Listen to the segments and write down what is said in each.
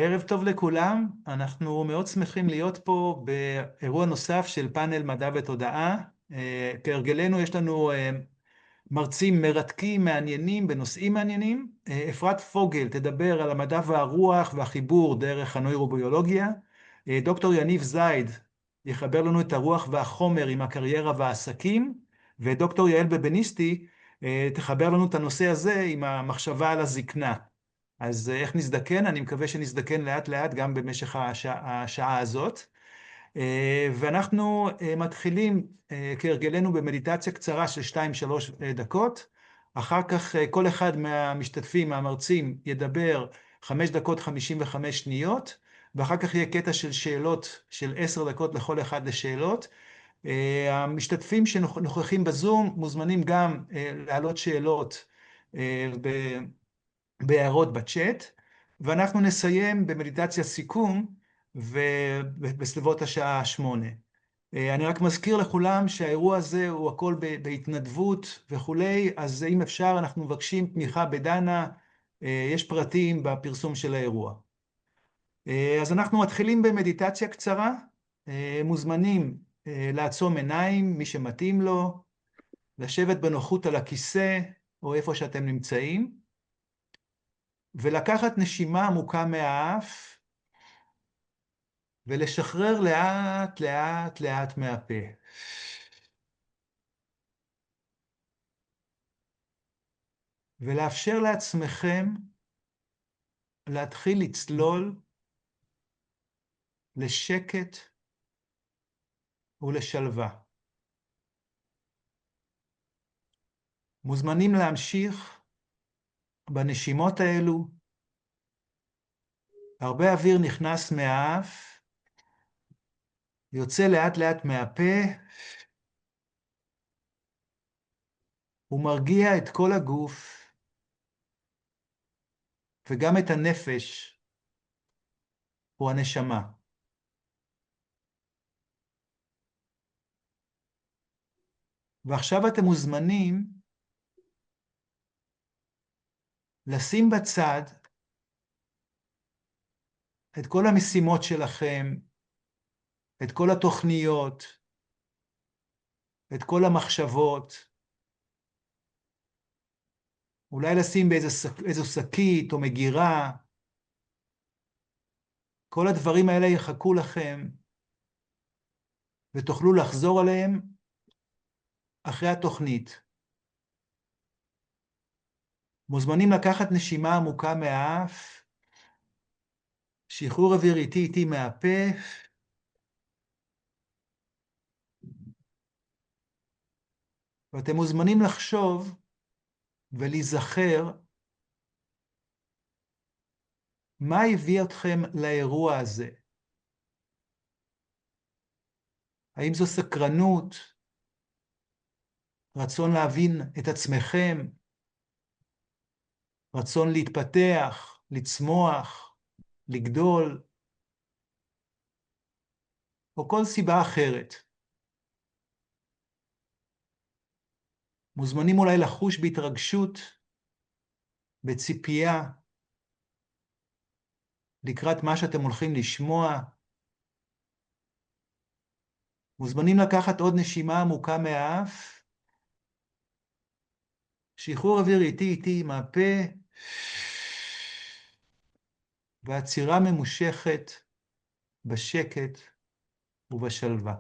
ערב טוב לכולם, אנחנו מאוד שמחים להיות פה באירוע נוסף של פאנל מדע ותודעה. כהרגלנו יש לנו מרצים מרתקים, מעניינים, בנושאים מעניינים. אפרת פוגל תדבר על המדע והרוח והחיבור דרך הנוירוביולוגיה. דוקטור יניב זייד יחבר לנו את הרוח והחומר עם הקריירה והעסקים, ודוקטור יעל בבניסטי תחבר לנו את הנושא הזה עם המחשבה על הזקנה. אז איך נזדקן? אני מקווה שנזדקן לאט לאט גם במשך השעה הזאת. ואנחנו מתחילים כהרגלנו במדיטציה קצרה של 2-3 דקות. אחר כך כל אחד מהמשתתפים, מהמרצים, ידבר 5 דקות 55 שניות, ואחר כך יהיה קטע של שאלות של 10 דקות לכל אחד לשאלות. המשתתפים שנוכחים בזום מוזמנים גם להעלות שאלות בהערות בצ'אט, ואנחנו נסיים במדיטציה סיכום בסביבות השעה 8. אני רק מזכיר לכולם שהאירוע הזה הוא הכל בהתנדבות וכולי, אז אם אפשר אנחנו מבקשים תמיכה בדנה, יש פרטים בפרסום של האירוע. אז אנחנו מתחילים במדיטציה קצרה, מוזמנים לעצום עיניים, מי שמתאים לו, לשבת בנוחות על הכיסא או איפה שאתם נמצאים, ולקחת נשימה עמוקה מהאף, ולשחרר לאט לאט לאט מהפה. ולאפשר לעצמכם להתחיל לצלול לשקט ולשלווה. מוזמנים להמשיך בנשימות האלו. הרבה אוויר נכנס מהאף, יוצא לאט לאט מהפה, ומרגיע את כל הגוף, וגם את הנפש או הנשמה. ועכשיו אתם מוזמנים לשים בצד את כל המשימות שלכם, את כל התוכניות, את כל המחשבות, אולי לשים באיזו שקית או מגירה. כל הדברים האלה יחכו לכם, ותוכלו לחזור עליהם אחרי התוכנית. מוזמנים לקחת נשימה עמוקה מהאף, שחרור אוויר איטי איטי מהפה, ואתם מוזמנים לחשוב ולהיזכר מה הביא אתכם לאירוע הזה. האם זו סקרנות, רצון להבין את עצמכם, רצון להתפתח, לצמוח, לגדול, או כל סיבה אחרת. מוזמנים אולי לחוש בהתרגשות, בציפייה, לקראת מה שאתם הולכים לשמוע. מוזמנים לקחת עוד נשימה עמוקה מהאף, שחרור אוויר איטי איטי מהפה, ועצירה ממושכת בשקט ובשלווה.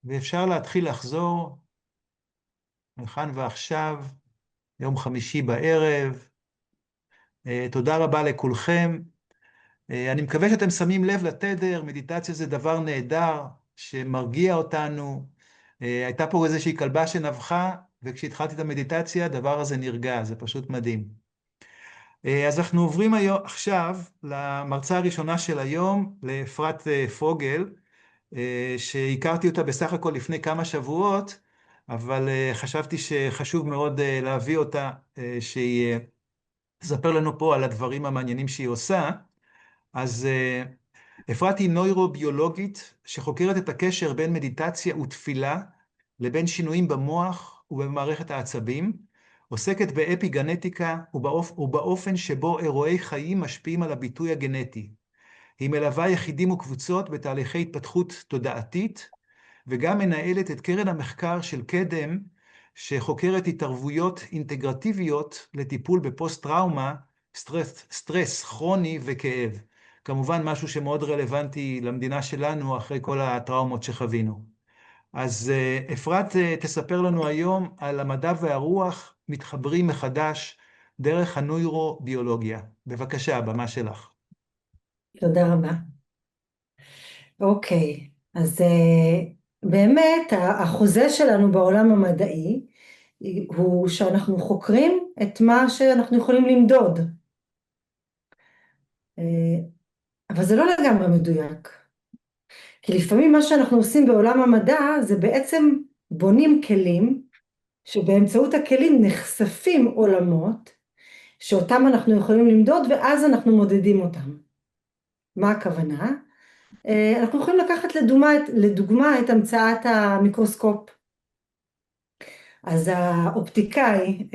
ואפשר להתחיל לחזור מכאן ועכשיו, יום חמישי בערב. תודה רבה לכולכם. אני מקווה שאתם שמים לב לתדר, מדיטציה זה דבר נהדר שמרגיע אותנו. הייתה פה איזושהי כלבה שנבחה, וכשהתחלתי את המדיטציה, הדבר הזה נרגע, זה פשוט מדהים. אז אנחנו עוברים עכשיו למרצה הראשונה של היום, לאפרת פוגל, שהכרתי אותה בסך הכל לפני כמה שבועות, אבל חשבתי שחשוב מאוד להביא אותה, שהיא תספר לנו פה על הדברים המעניינים שהיא עושה. אז אפרת היא נוירוביולוגית שחוקרת את הקשר בין מדיטציה ותפילה לבין שינויים במוח ובמערכת העצבים, עוסקת באפיגנטיקה ובאופן שבו אירועי חיים משפיעים על הביטוי הגנטי. היא מלווה יחידים וקבוצות בתהליכי התפתחות תודעתית, וגם מנהלת את קרן המחקר של קדם, שחוקרת התערבויות אינטגרטיביות לטיפול בפוסט-טראומה, סטרס כרוני וכאב. כמובן משהו שמאוד רלוונטי למדינה שלנו אחרי כל הטראומות שחווינו. אז אפרת תספר לנו היום על המדע והרוח מתחברים מחדש דרך הנוירוביולוגיה. בבקשה, הבמה שלך. תודה רבה. אוקיי, אז באמת החוזה שלנו בעולם המדעי הוא שאנחנו חוקרים את מה שאנחנו יכולים למדוד. אבל זה לא לגמרי מדויק. כי לפעמים מה שאנחנו עושים בעולם המדע זה בעצם בונים כלים, שבאמצעות הכלים נחשפים עולמות, שאותם אנחנו יכולים למדוד ואז אנחנו מודדים אותם. מה הכוונה? אנחנו יכולים לקחת לדוגמה את המצאת המיקרוסקופ. אז האופטיקאי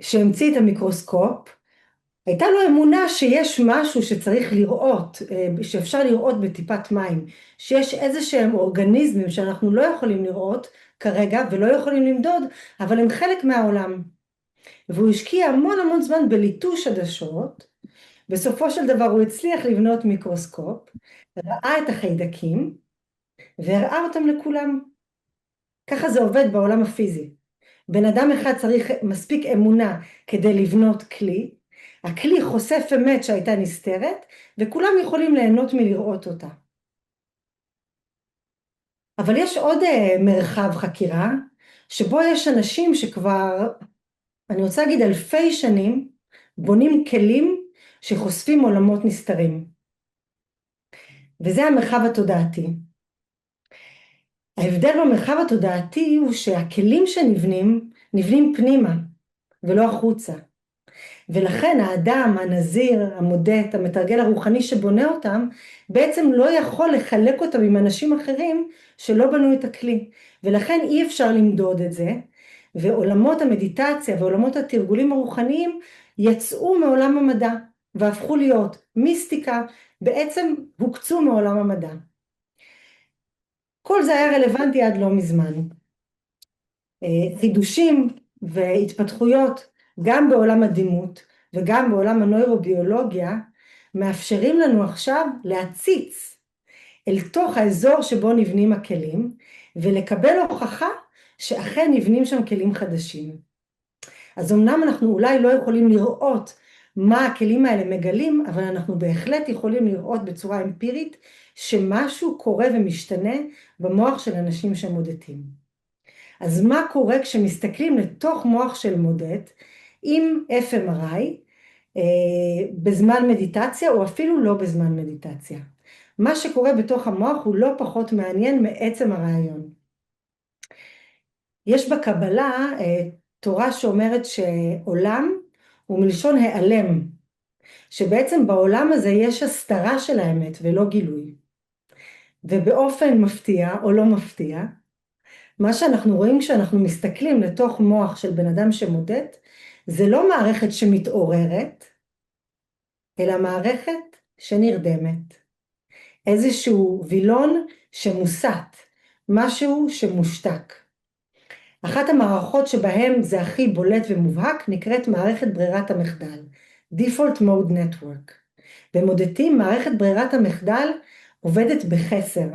שהמציא את המיקרוסקופ, הייתה לו אמונה שיש משהו שצריך לראות, שאפשר לראות בטיפת מים, שיש איזה שהם אורגניזמים שאנחנו לא יכולים לראות כרגע ולא יכולים למדוד, אבל הם חלק מהעולם. והוא השקיע המון המון זמן בליטוש עדשות, בסופו של דבר הוא הצליח לבנות מיקרוסקופ, ראה את החיידקים והראה אותם לכולם. ככה זה עובד בעולם הפיזי. בן אדם אחד צריך מספיק אמונה כדי לבנות כלי, הכלי חושף אמת שהייתה נסתרת, וכולם יכולים ליהנות מלראות אותה. אבל יש עוד מרחב חקירה, שבו יש אנשים שכבר, אני רוצה להגיד אלפי שנים, בונים כלים שחושפים עולמות נסתרים. וזה המרחב התודעתי. ההבדל במרחב התודעתי הוא שהכלים שנבנים, נבנים פנימה ולא החוצה. ולכן האדם, הנזיר, המודט, המתרגל הרוחני שבונה אותם, בעצם לא יכול לחלק אותם עם אנשים אחרים שלא בנו את הכלי. ולכן אי אפשר למדוד את זה, ועולמות המדיטציה ועולמות התרגולים הרוחניים יצאו מעולם המדע, והפכו להיות מיסטיקה, בעצם הוקצו מעולם המדע. כל זה היה רלוונטי עד לא מזמן. חידושים והתפתחויות גם בעולם הדימות וגם בעולם הנוירוביולוגיה מאפשרים לנו עכשיו להציץ אל תוך האזור שבו נבנים הכלים ולקבל הוכחה שאכן נבנים שם כלים חדשים. אז אמנם אנחנו אולי לא יכולים לראות מה הכלים האלה מגלים, אבל אנחנו בהחלט יכולים לראות בצורה אמפירית שמשהו קורה ומשתנה במוח של אנשים שמודדים. אז מה קורה כשמסתכלים לתוך מוח של מודד עם FMRI בזמן מדיטציה או אפילו לא בזמן מדיטציה? מה שקורה בתוך המוח הוא לא פחות מעניין מעצם הרעיון. יש בקבלה תורה שאומרת שעולם הוא מלשון העלם, שבעצם בעולם הזה יש הסתרה של האמת ולא גילוי. ובאופן מפתיע או לא מפתיע, מה שאנחנו רואים כשאנחנו מסתכלים לתוך מוח של בן אדם שמודד, זה לא מערכת שמתעוררת, אלא מערכת שנרדמת. איזשהו וילון שמוסת, משהו שמושתק. אחת המערכות שבהם זה הכי בולט ומובהק נקראת מערכת ברירת המחדל, Default Mode Network. במודדים מערכת ברירת המחדל עובדת בחסר.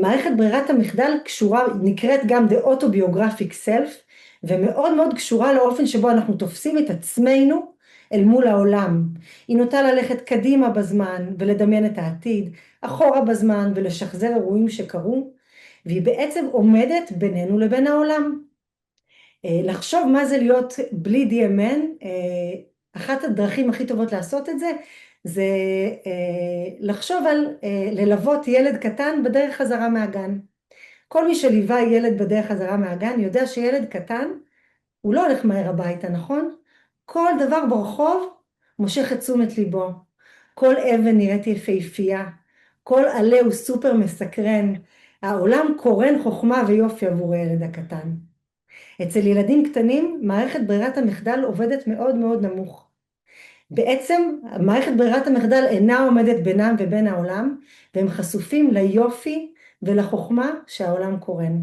מערכת ברירת המחדל קשורה, נקראת גם The Autobiographic Self, ומאוד מאוד קשורה לאופן שבו אנחנו תופסים את עצמנו אל מול העולם. היא נוטה ללכת קדימה בזמן ולדמיין את העתיד, אחורה בזמן ולשחזר אירועים שקרו, והיא בעצם עומדת בינינו לבין העולם. לחשוב מה זה להיות בלי DMN, אחת הדרכים הכי טובות לעשות את זה, זה לחשוב על ללוות ילד קטן בדרך חזרה מהגן. כל מי שליווה ילד בדרך חזרה מהגן יודע שילד קטן, הוא לא הולך מהר הביתה, נכון? כל דבר ברחוב מושך את תשומת ליבו. כל אבן נראית יפהפייה, כל עלה הוא סופר מסקרן, העולם קורן חוכמה ויופי עבור הילד הקטן. אצל ילדים קטנים מערכת ברירת המחדל עובדת מאוד מאוד נמוך. בעצם מערכת ברירת המחדל אינה עומדת בינם ובין העולם, והם חשופים ליופי ולחוכמה שהעולם קורן.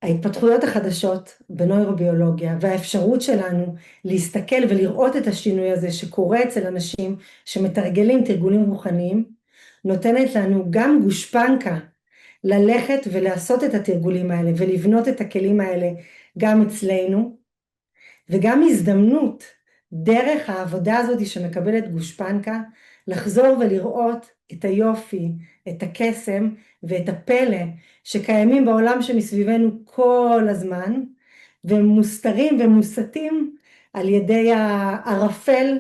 ההתפתחויות החדשות בנוירוביולוגיה והאפשרות שלנו להסתכל ולראות את השינוי הזה שקורה אצל אנשים שמתרגלים תרגולים רוחניים, נותנת לנו גם גושפנקה ללכת ולעשות את התרגולים האלה ולבנות את הכלים האלה גם אצלנו, וגם הזדמנות דרך העבודה הזאת שמקבלת גושפנקה, לחזור ולראות את היופי, את הקסם ואת הפלא שקיימים בעולם שמסביבנו כל הזמן, והם מוסתרים ומוסתים על ידי הערפל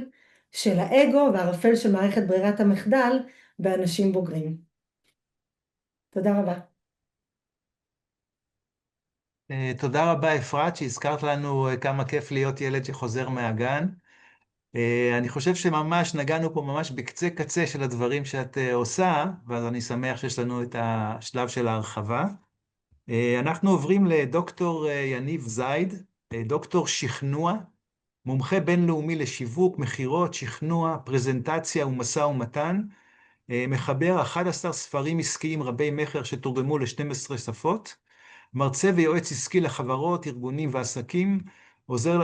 של האגו והערפל של מערכת ברירת המחדל באנשים בוגרים. תודה רבה. תודה רבה אפרת שהזכרת לנו כמה כיף להיות ילד שחוזר מהגן. אני חושב שממש נגענו פה ממש בקצה קצה של הדברים שאת עושה, ואז אני שמח שיש לנו את השלב של ההרחבה. אנחנו עוברים לדוקטור יניב זייד, דוקטור שכנוע, מומחה בינלאומי לשיווק, מחירות, שכנוע, פרזנטציה ומשא ומתן, מחבר 11 ספרים עסקיים רבי מחר שתורגמו ל-12 שפות, מרצה ויועץ עסקי לחברות, ארגונים ועסקים,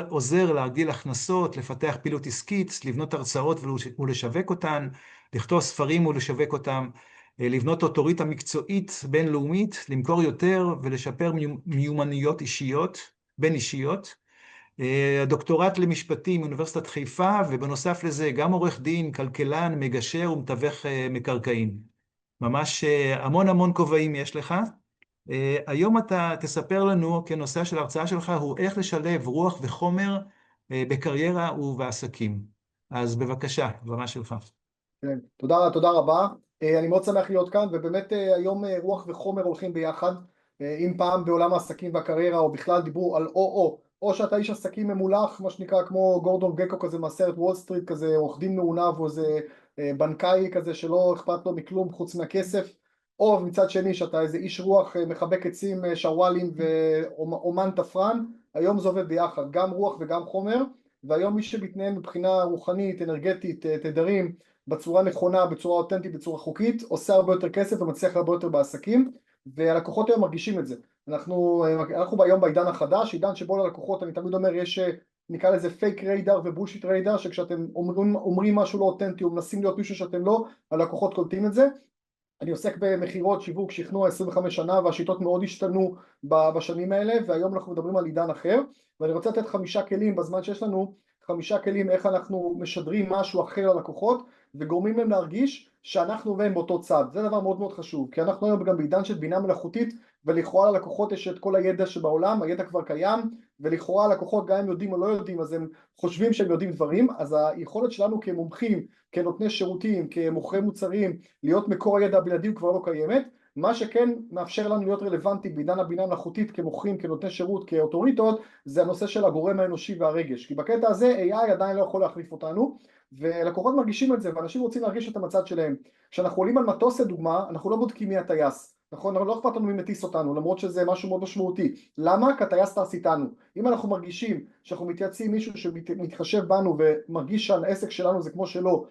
עוזר להגדיל הכנסות, לפתח פעילות עסקית, לבנות הרצאות ולשווק אותן, לכתוב ספרים ולשווק אותם, לבנות אוטוריטה מקצועית בינלאומית, למכור יותר ולשפר מיומנויות אישיות, בין אישיות. הדוקטורט למשפטים מאוניברסיטת חיפה, ובנוסף לזה גם עורך דין, כלכלן, מגשר ומתווך מקרקעין. ממש המון המון כובעים יש לך. היום אתה תספר לנו, כנושא של ההרצאה שלך, הוא איך לשלב רוח וחומר בקריירה ובעסקים. אז בבקשה, במה שלך. כן, תודה רבה. אני מאוד שמח להיות כאן, ובאמת היום רוח וחומר הולכים ביחד. אם פעם בעולם העסקים והקריירה, או בכלל דיברו על או שאתה איש עסקים ממולח, מה שנקרא כמו גורדון גקו כזה מהסרט וול סטריט, כזה עורך דין מעונב, או איזה בנקאי כזה שלא אכפת לו מכלום חוץ מהכסף, או מצד שני שאתה איזה איש רוח מחבק עצים, שוואלים ואומן תפרן. היום זה עובד ביחד, גם רוח וגם חומר, והיום מי שמתנהל מבחינה רוחנית, אנרגטית, תדרים, בצורה נכונה, בצורה אותנטית, בצורה חוקית, עושה הרבה יותר כסף ומצליח הרבה יותר בעסקים, והלקוחות היום מרגישים את זה. אנחנו היום בעידן החדש, עידן שבו ללקוחות, אני תמיד אומר, יש, נקרא לזה פייק ריידר ובולשיט ריידר, שכשאתם אומרים משהו לא אותנטי או מנסים להיות מישהו שאתם לא, הלקוחות קולטים את זה. אני עוסק במחירות, שיווק, שכנוע 25 שנה, והשיטות מאוד השתנו בשנים האלה, והיום אנחנו מדברים על עידן אחר, ואני רוצה לתת 5 כלים בזמן שיש לנו, 5 כלים איך אנחנו משדרים משהו אחר ללקוחות, וגורמים להם להרגיש שאנחנו והם באותו צד. זה דבר מאוד מאוד חשוב, כי אנחנו היום גם בעידן של בינה מלאכותית, ולכאורה ללקוחות יש את כל הידע שבעולם, הידע כבר קיים, ולכאורה לקוחות גם הם יודעים או לא יודעים, אז הם חושבים שהם יודעים דברים, אז היכולת שלנו כמומחים, כנותני שירותים, כמוכרי מוצרים, להיות מקור הידע הבלעדי כבר לא קיימת. מה שכן מאפשר לנו להיות רלוונטי בעידן הבינה המלאכותית כמוכרים, כנותני שירות, כאוטוריטות, זה הנושא של הגורם האנושי והרגש, כי בקטע הזה AI עדיין לא יכול להחליף אותנו, ולקוחות מרגישים את זה, ואנשים רוצים להרגיש את המצד שלהם. כשאנחנו עולים על מטוס לדוגמה, אנחנו לא בודקים מי הטייס, נכון? לא אכפת לנו מי מטיס אותנו, למרות שזה משהו מאוד משמעותי. למה? כי הטייס טס איתנו. אם אנחנו מרגישים שאנחנו מתייעצים מישהו שמתחשב בנו ומרגיש שהעסק שלנו זה כמו שלו,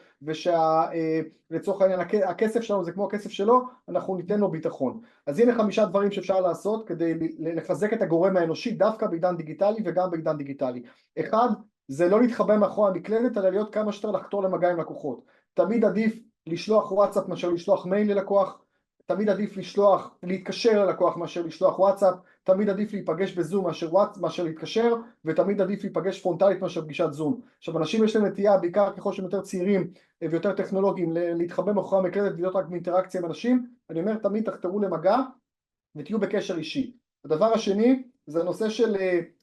ולצורך העניין הכסף שלנו זה כמו הכסף שלו, אנחנו ניתן לו ביטחון. אז הנה 5 דברים שאפשר לעשות כדי לחזק את הגורם האנושי דווקא בעידן דיגיטלי וגם בעידן דיגיטלי. 1, זה לא להתחבא מאחורי המקלדת, אלא להיות כמה שיותר לחתור למגע עם לקוחות. תמיד עדיף לשלוח וואטסאפ מאשר לשלוח מייל ללקוח, תמיד עדיף להתקשר ללקוח מאשר לשלוח וואטסאפ, תמיד עדיף להיפגש בזום מאשר להתקשר, ותמיד עדיף להיפגש פרונטלית מאשר פגישת זום. עכשיו, אנשים יש להם נטייה, בעיקר ככל שהם יותר צעירים ויותר טכנולוגיים, להתחבא מאחורי המקלדת ולהיות רק באינטראקציה עם אנשים. אני אומר, תמיד תחתרו למגע ותהיו בקשר אישי. הדבר השני, זה הנושא של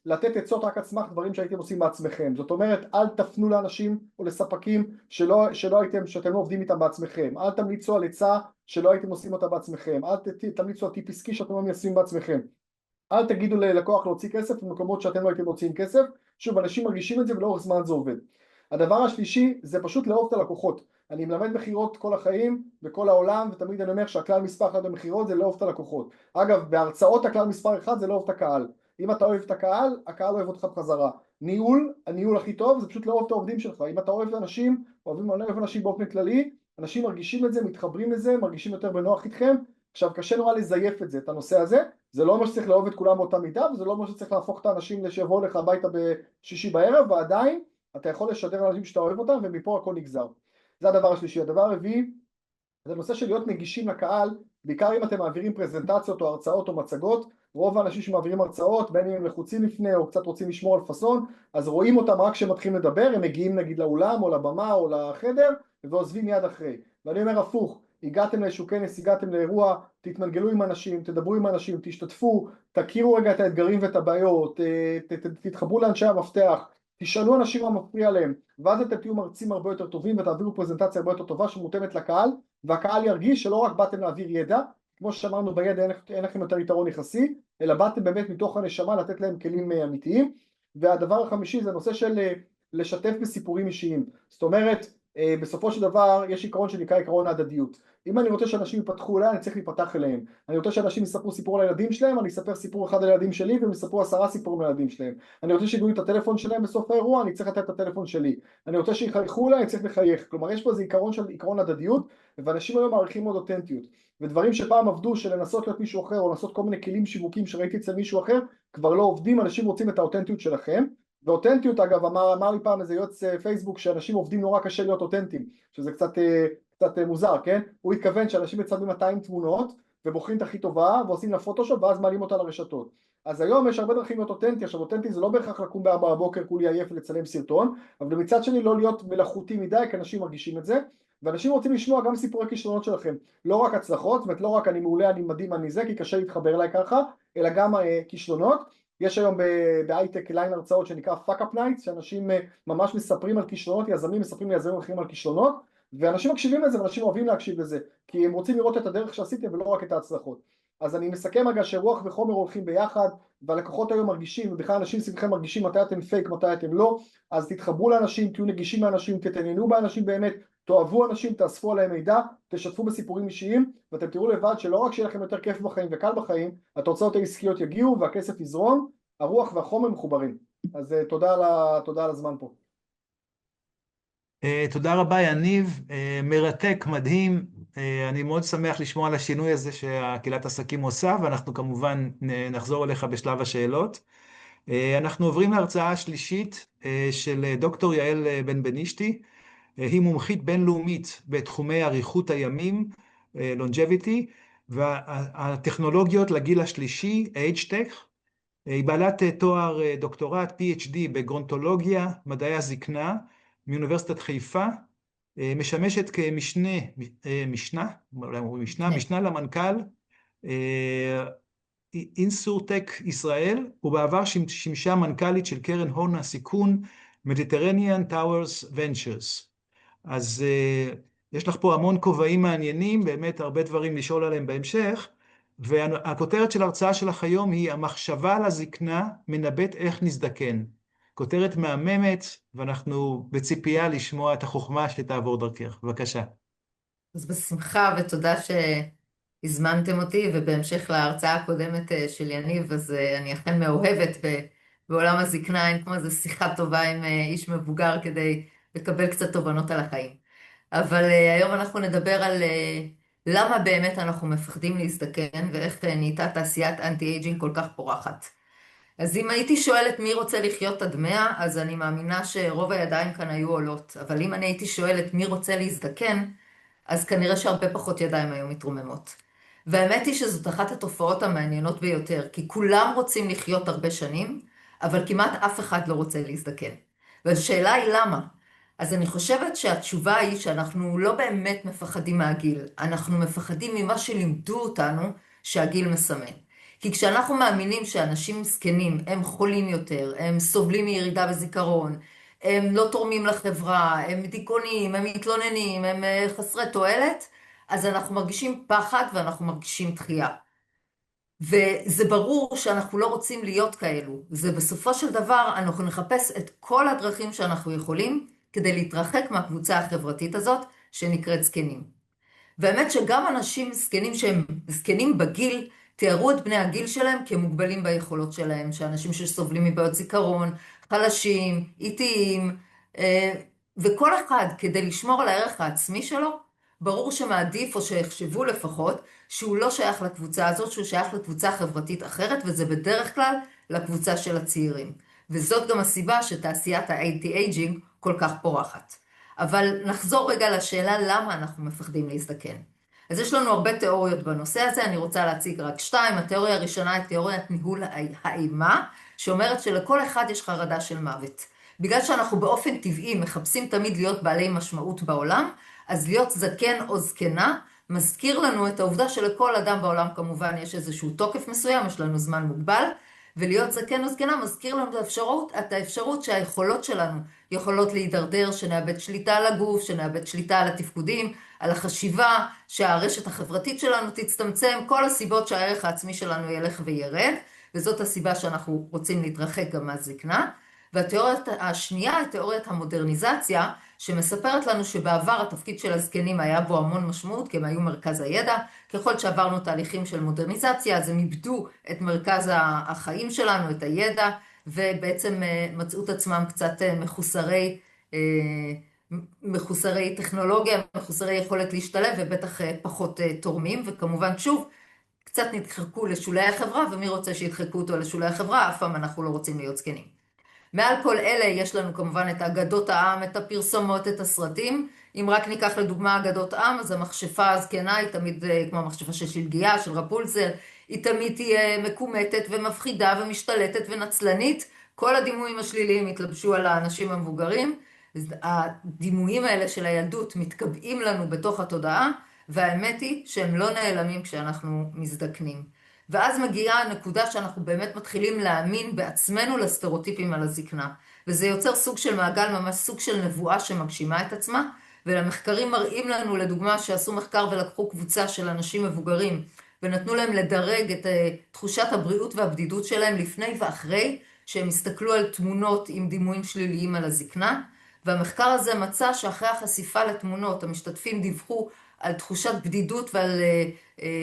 לתת עצות רק על סמך דברים שהייתם עושים בעצמכם. זאת אומרת, אל תפנו לאנשים או לספקים שאתם לא עובדים איתם בעצמכם. אל תמליצו על עצה שלא הייתם עושים אותה בעצמכם. אל תמליצו על טיפ עסקי שאתם לא מיישמים בעצמכם. אל תגידו ללקוח להוציא כסף במקומות שאתם לא הייתם מוציאים כסף. שוב, אנשים מרגישים את זה ולאורך זמן זה עובד. הדבר השלישי זה פשוט לאהוב את הלקוחות. אני מלמד מכירות כל החיים בכל העולם, ותמיד אני אומר שהכלל מספר 1 במכירות זה לאהוב את הלקוחות. אגב, בהרצאות הכלל מספר 1 זה לאהוב את הקהל. אם אתה אוהב את הקהל, הקהל אוהב אותך בחזרה. הניהול הכי טוב זה פשוט לאהוב את העובדים שלך. אם אתה אוהב אנשים, אוהב אנשים באופן כללי, אנשים מרגישים את זה, מתחברים לזה, מרגישים יותר בנוח איתכם. עכשיו, קשה נורא לזייף את זה, את הנושא הזה. זה לא אומר שצריך לאהוב את כולם באותה מידה, וזה לא אומר שצריך להפוך את האנשים שיבואו לך הביתה בשישי בערב, ועדיין אתה יכול לשדר לאנשים שאתה אוהב אותם, ומפה הכל נגזר. זה הדבר השלישי. הדבר הרביעי, זה נושא של להיות נגישים לקהל, בעיקר אם אתם מעבירים פרזנטציות או הרצאות או מצגות. רוב האנשים שמעבירים הרצאות, בין אם הם לחוצים לפני או קצת רוצים לשמור על פאסון, אז רואים אותם רק כשהם מתחילים לדבר, הם מגיעים נגיד לאולם או לבמה או לחדר, ועוזבים מיד אחרי. ואני אומר הפוך, הגעתם לאיזשהו כנס, הגעתם לאירוע, תתמנגלו עם אנשים, תדברו עם אנשים, תשתתפו, תכירו רגע את האתגרים ואת הבעיות, תתחברו לאנשי המפתח, תשאלו אנשים מה מפריע להם, ואז אתם תהיו מרצים הרבה יותר טובים ותעבירו פרזנטציה הרבה יותר טובה שמותאמת לקהל, והקהל ירגיש שלא רק באתם להעביר ידע, כמו שאמרנו בידע אין לכם יותר יתרון יחסי, אלא באתם באמת מתוך הנשמה לתת להם כלים אמיתיים. והדבר החמישי זה נושא של לשתף בסיפורים אישיים. זאת אומרת, בסופו של דבר יש עיקרון שנקרא עיקרון ההדדיות. אם אני רוצה שאנשים יפתחו אליי, אני צריך להיפתח אליהם. אני רוצה שאנשים יספרו סיפור על הילדים שלהם, אני אספר סיפור אחד על הילדים שלי, והם יספרו 10 סיפורים על הילדים שלהם. אני רוצה שידעו את הטלפון שלהם בסוף האירוע, אני צריך לתת את הטלפון שלי. אני רוצה שיחייכו אליי, אני צריך לחייך. כלומר, יש פה איזה עיקרון של עיקרון הדדיות, ואנשים היום מעריכים מאוד אותנטיות. ודברים שפעם עבדו של לנסות להיות מישהו אחר, או לנסות כל מיני כלים שיווקים שראיתי אצל מישהו אחר, כבר לא עובדים. אנשים רוצים את האותנטיות שלכם. ואותנטיות, אגב, אמר לי פעם איזה יועץ פייסבוק שאנשים עובדים נורא קשה להיות אותנטיים, שזה קצת מוזר, כן? הוא התכוון שאנשים מצלמים 200 תמונות ובוחרים את הכי טובה ועושים לה פוטושופ ואז מעלים אותה לרשתות. אז היום יש הרבה דרכים להיות אותנטי. עכשיו, אותנטי זה לא בהכרח לקום ב4 בבוקר כולי עייף ולצלם סרטון, אבל מצד שני לא להיות מלאכותי מדי, כי אנשים מרגישים את זה, ואנשים רוצים לשמוע גם סיפורי כישלונות שלכם, לא רק הצלחות, זאת אומרת לא רק אני מעולה, אני מדהים, אני זה, כי קשה להתחבר אליי ככה, אלא גם כישלונות. יש היום בהייטק ליין הרצאות שנקרא Fuck Up Nights, שאנשים ממש מספרים על כישלונות, יזמים מספרים ליזמים אחרים על כישלונות, ואנשים מקשיבים לזה, ואנשים אוהבים להקשיב לזה, כי הם רוצים לראות את הדרך שעשיתם ולא רק את ההצלחות. אז אני מסכם רגע שרוח וחומר הולכים ביחד, והלקוחות היום מרגישים, ובכלל אנשים סביבכם מרגישים מתי אתם פייק, מתי אתם לא, אז תתחברו לאנשים, תהיו נגישים לאנשים, תתעניינו באנשים באמת, תאהבו אנשים, תאספו עליהם מידע, תשתפו בסיפורים אישיים, ואתם תראו לבד שלא רק שיהיה לכם יותר כיף בחיים וקל בחיים, התוצאות העסקיות יגיעו והכסף יזרום, הרוח והחומר מחוברים. אז תודה על הזמן פה. תודה רבה יניב, מרתק, מדהים. אני מאוד שמח לשמוע על השינוי הזה שהקהילת עסקים עושה, ואנחנו כמובן נחזור אליך בשלב השאלות. אנחנו עוברים להרצאה השלישית של דוקטור יעל בן בנישתי. היא מומחית בינלאומית בתחומי אריכות הימים, longevity, והטכנולוגיות לגיל השלישי, age-tech. היא בעלת תואר דוקטורט PhD בגרונטולוגיה, מדעי הזקנה, מאוניברסיטת חיפה, משמשת משנה למנכ"ל אינסורטק ישראל, ובעבר שימשה מנכ"לית של קרן הון הסיכון Mediterranean Towers Ventures. אז יש לך פה המון כובעים מעניינים, באמת הרבה דברים לשאול עליהם בהמשך, והכותרת של ההרצאה שלך היום היא המחשבה על הזקנה מנבאת איך נזדקן. כותרת מהממת, ואנחנו בציפייה לשמוע את החוכמה שתעבור דרכך. בבקשה. אז בשמחה, ותודה שהזמנתם אותי, ובהמשך להרצאה הקודמת של יניב, אז אני אכן מאוהבת בעולם הזקנה, אין כמו איזו שיחה טובה עם איש מבוגר כדי לקבל קצת תובנות על החיים. אבל היום אנחנו נדבר על למה באמת אנחנו מפחדים להזדקן, ואיך נהייתה תעשיית אנטי-אייג'ינג כל כך פורחת. אז אם הייתי שואלת מי רוצה לחיות עד 100, אז אני מאמינה שרוב הידיים כאן היו עולות. אבל אם אני הייתי שואלת מי רוצה להזדקן, אז כנראה שהרבה פחות ידיים היו מתרוממות. והאמת היא שזאת אחת התופעות המעניינות ביותר, כי כולם רוצים לחיות הרבה שנים, אבל כמעט אף אחד לא רוצה להזדקן. והשאלה היא למה? אז אני חושבת שהתשובה היא שאנחנו לא באמת מפחדים מהגיל, אנחנו מפחדים ממה שלימדו אותנו שהגיל מסמן. כי כשאנחנו מאמינים שאנשים זקנים הם חולים יותר, הם סובלים מירידה בזיכרון, הם לא תורמים לחברה, הם דיכאוניים, הם מתלוננים, הם חסרי תועלת, אז אנחנו מרגישים פחד ואנחנו מרגישים דחייה. וזה ברור שאנחנו לא רוצים להיות כאלו. זה בסופו של דבר, אנחנו נחפש את כל הדרכים שאנחנו יכולים כדי להתרחק מהקבוצה החברתית הזאת שנקראת זקנים. והאמת שגם אנשים זקנים שהם זקנים בגיל, תיארו את בני הגיל שלהם כמוגבלים ביכולות שלהם, שאנשים שסובלים מבעיות זיכרון, חלשים, איטיים, וכל אחד כדי לשמור על הערך העצמי שלו, ברור שמעדיף, או שיחשבו לפחות, שהוא לא שייך לקבוצה הזאת, שהוא שייך לקבוצה חברתית אחרת, וזה בדרך כלל לקבוצה של הצעירים. וזאת גם הסיבה שתעשיית האנטי-אייג'ינג כל כך פורחת. אבל נחזור רגע לשאלה למה אנחנו מפחדים להזדקן. אז יש לנו הרבה תיאוריות בנושא הזה, אני רוצה להציג רק 2. התיאוריה הראשונה היא תיאוריית ניהול האימה, שאומרת שלכל אחד יש חרדה של מוות. בגלל שאנחנו באופן טבעי מחפשים תמיד להיות בעלי משמעות בעולם, אז להיות זקן או זקנה מזכיר לנו את העובדה שלכל אדם בעולם כמובן יש איזשהו תוקף מסוים, יש לנו זמן מוגבל, ולהיות זקן או זקנה מזכיר לנו את האפשרות שהיכולות שלנו יכולות להידרדר, שנאבד שליטה על הגוף, שנאבד שליטה על התפקודים, על החשיבה, שהרשת החברתית שלנו תצטמצם, כל הסיבות שהערך העצמי שלנו ילך וירד, וזאת הסיבה שאנחנו רוצים להתרחק גם מהזקנה. והתיאוריה השנייה היא תיאוריית המודרניזציה, שמספרת לנו שבעבר התפקיד של הזקנים היה בו המון משמעות, כי הם היו מרכז הידע. ככל שעברנו תהליכים של מודרניזציה, אז הם איבדו את מרכז החיים שלנו, את הידע, ובעצם מצאו את עצמם קצת מחוסרי טכנולוגיה, מחוסרי יכולת להשתלב, ובטח פחות תורמים, וכמובן שוב, קצת נדחקו לשולי החברה, ומי רוצה שידחקו אותו לשולי החברה, אף פעם אנחנו לא רוצים להיות זקנים. מעל כל אלה יש לנו כמובן את אגדות העם, את הפרסומות, את הסרטים. אם רק ניקח לדוגמה אגדות עם, אז המכשפה הזקנה היא תמיד כמו המכשפה של שלגיה, של רפולצל, היא תמיד תהיה מקומטת ומפחידה ומשתלטת ונצלנית. כל הדימויים השליליים התלבשו על האנשים המבוגרים. הדימויים האלה של הילדות מתקבעים לנו בתוך התודעה, והאמת היא שהם לא נעלמים כשאנחנו מזדקנים. ואז מגיעה הנקודה שאנחנו באמת מתחילים להאמין בעצמנו לסטריאוטיפים על הזקנה. וזה יוצר סוג של מעגל, ממש סוג של נבואה שמגשימה את עצמה, ולמחקרים מראים לנו, לדוגמה, שעשו מחקר ולקחו קבוצה של אנשים מבוגרים, ונתנו להם לדרג את תחושת הבריאות והבדידות שלהם לפני ואחרי, שהם הסתכלו על תמונות עם דימויים שליליים על הזקנה, והמחקר הזה מצא שאחרי החשיפה לתמונות, המשתתפים דיווחו על תחושת בדידות ועל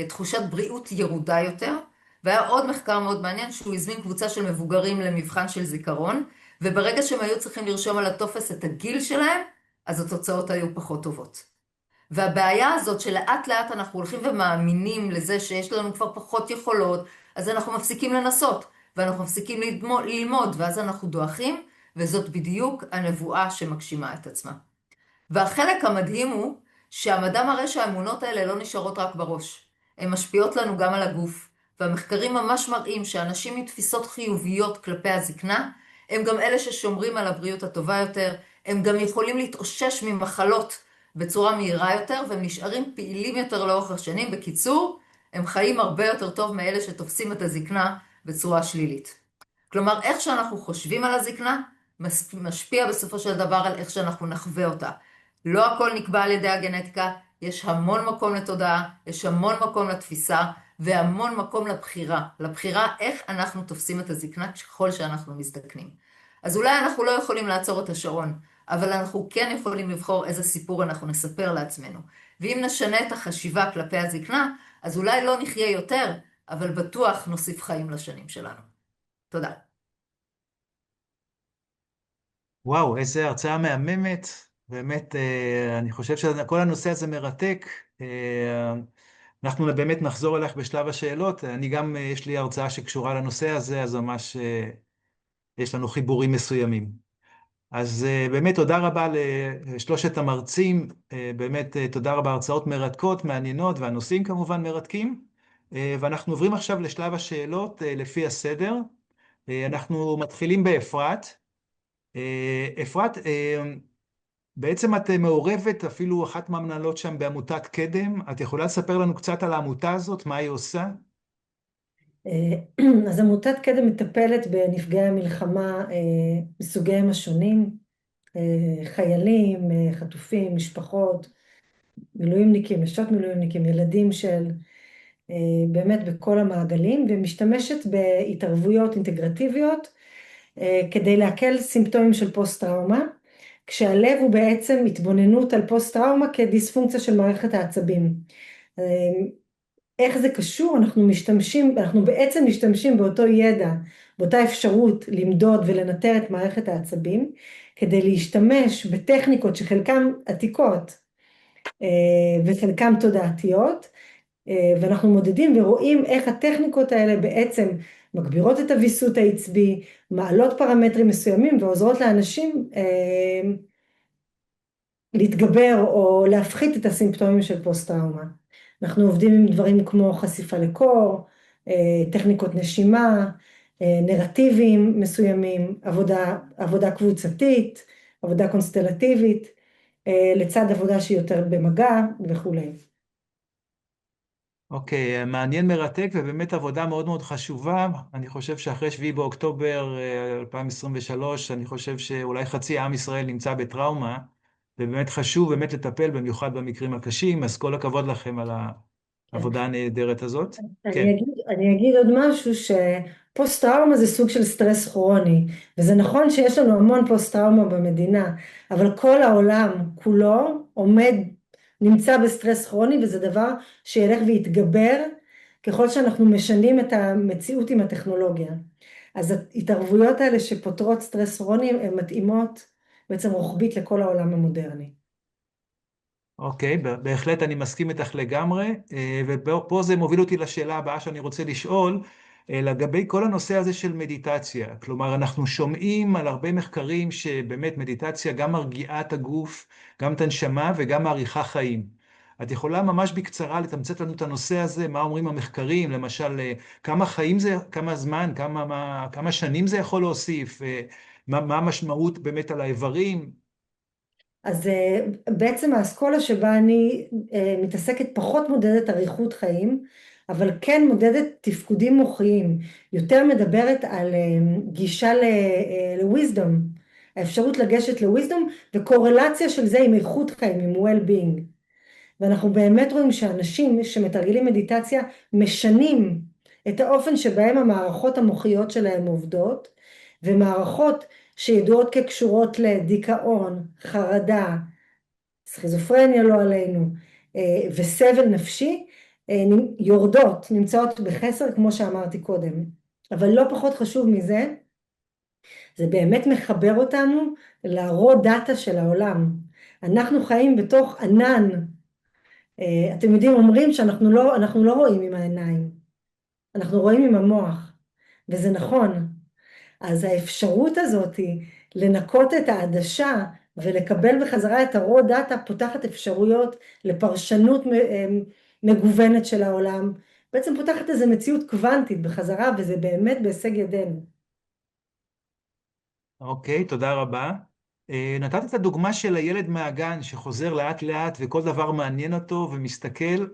תחושת בריאות ירודה יותר. והיה עוד מחקר מאוד מעניין שהוא הזמין קבוצה של מבוגרים למבחן של זיכרון, וברגע שהם היו צריכים לרשום על הטופס את הגיל שלהם, אז התוצאות היו פחות טובות. והבעיה הזאת שלאט לאט אנחנו הולכים ומאמינים לזה שיש לנו כבר פחות יכולות, אז אנחנו מפסיקים לנסות, ואנחנו מפסיקים ללמוד, ואז אנחנו דועכים, וזאת בדיוק הנבואה שמגשימה את עצמה. והחלק המדהים הוא שהמדע מראה שהאמונות האלה לא נשארות רק בראש. הן משפיעות לנו גם על הגוף, והמחקרים ממש מראים שאנשים עם תפיסות חיוביות כלפי הזקנה, הם גם אלה ששומרים על הבריאות הטובה יותר, הם גם יכולים להתאושש ממחלות בצורה מהירה יותר, והם נשארים פעילים יותר לאורך השנים. בקיצור, הם חיים הרבה יותר טוב מאלה שתופסים את הזקנה בצורה שלילית. כלומר, איך שאנחנו חושבים על הזקנה, משפיע בסופו של דבר על איך שאנחנו נחווה אותה. לא הכל נקבע על ידי הגנטיקה, יש המון מקום לתודעה, יש המון מקום לתפיסה, והמון מקום לבחירה איך אנחנו תופסים את הזקנה ככל שאנחנו מזדקנים. אז אולי אנחנו לא יכולים לעצור את השעון, אבל אנחנו כן יכולים לבחור איזה סיפור אנחנו נספר לעצמנו. ואם נשנה את החשיבה כלפי הזקנה, אז אולי לא נחיה יותר, אבל בטוח נוסיף חיים לשנים שלנו. תודה. וואו, איזה הרצאה מהממת. באמת, אני חושב שכל הנושא הזה מרתק. אנחנו באמת נחזור אליך בשלב השאלות. אני גם, יש לי הרצאה שקשורה לנושא הזה, אז ממש יש לנו חיבורים מסוימים. אז באמת תודה רבה לשלושת המרצים, באמת תודה רבה, הרצאות מרתקות, מעניינות, והנושאים כמובן מרתקים. ואנחנו עוברים עכשיו לשלב השאלות לפי הסדר. אנחנו מתחילים באפרת. אפרת, בעצם את מעורבת, אפילו אחת מהמנהלות שם בעמותת קדם. את יכולה לספר לנו קצת על העמותה הזאת, מה היא עושה? אז עמותת קדם מטפלת בנפגעי המלחמה מסוגיהם השונים, חיילים, חטופים, משפחות, מילואימניקים, נשות מילואימניקים, ילדים של באמת בכל המעגלים, ומשתמשת בהתערבויות אינטגרטיביות כדי להקל סימפטומים של פוסט-טראומה, כשהלב הוא בעצם התבוננות על פוסט-טראומה כדיספונקציה של מערכת העצבים. איך זה קשור? אנחנו בעצם משתמשים באותו ידע, באותה אפשרות למדוד ולנטר את מערכת העצבים, כדי להשתמש בטכניקות שחלקן עתיקות וחלקן תודעתיות, ואנחנו מודדים ורואים איך הטכניקות האלה בעצם מגבירות את הוויסות העצבי, מעלות פרמטרים מסוימים ועוזרות לאנשים להתגבר או להפחית את הסימפטומים של פוסט-טראומה. אנחנו עובדים עם דברים כמו חשיפה לקור, טכניקות נשימה, נרטיבים מסוימים, עבודה קבוצתית, עבודה קונסטלטיבית, לצד עבודה שהיא יותר במגע וכו'. אוקיי, מעניין, מרתק, ובאמת עבודה מאוד מאוד חשובה. אני חושב שאחרי 7 באוקטובר 2023, אני חושב שאולי חצי עם ישראל נמצא בטראומה, ובאמת חשוב באמת לטפל, במיוחד במקרים הקשים, אז כל הכבוד לכם על העבודה הנהדרת הזאת. כן. אני אגיד עוד משהו, שפוסט-טראומה זה סוג של סטרס כרוני, וזה נכון שיש לנו המון פוסט-טראומה במדינה, אבל כל העולם כולו נמצא בסטרס כרוני, וזה דבר שילך ויתגבר ככל שאנחנו משנים את המציאות עם הטכנולוגיה. אז ההתערבויות האלה שפותרות סטרס כרוני הן מתאימות בעצם רוחבית לכל העולם המודרני. אוקיי, בהחלט אני מסכים איתך לגמרי, ופה זה מוביל אותי לשאלה הבאה שאני רוצה לשאול, לגבי כל הנושא הזה של מדיטציה. כלומר, אנחנו שומעים על הרבה מחקרים שבאמת מדיטציה גם מרגיעה את הגוף, גם את הנשמה וגם מאריכה חיים. את יכולה ממש בקצרה לתמצת לנו את הנושא הזה, מה אומרים המחקרים, למשל, כמה חיים זה, כמה זמן, כמה שנים זה יכול להוסיף, מה המשמעות באמת על האיברים? אז בעצם האסכולה שבה אני מתעסקת פחות מודדת אריכות חיים, אבל כן מודדת תפקודים מוחיים, יותר מדברת על גישה לוויזדום, האפשרות לגשת לוויזדום, וקורלציה של זה עם איכות חיים, עם well-being. ואנחנו באמת רואים שאנשים שמתרגלים מדיטציה משנים את האופן שבהם המערכות המוחיות שלהם עובדות, ומערכות שידועות כקשורות לדיכאון, חרדה, סכיזופרניה לא עלינו, וסבל נפשי, יורדות, נמצאות בחסר כמו שאמרתי קודם. אבל לא פחות חשוב מזה, זה באמת מחבר אותנו לרוא דאטה של העולם. אנחנו חיים בתוך ענן. אתם יודעים, אומרים שאנחנו לא רואים עם העיניים, אנחנו רואים עם המוח, וזה נכון. אז האפשרות הזאת היא לנקות את העדשה ולקבל בחזרה את הרוא דאטה, פותחת אפשרויות לפרשנות מגוונת של העולם, בעצם פותחת איזו מציאות קוונטית בחזרה, וזה באמת בהישג ידינו. אוקיי, תודה רבה. נתת את הדוגמה של הילד מהגן שחוזר לאט לאט וכל דבר מעניין אותו ומסתכל.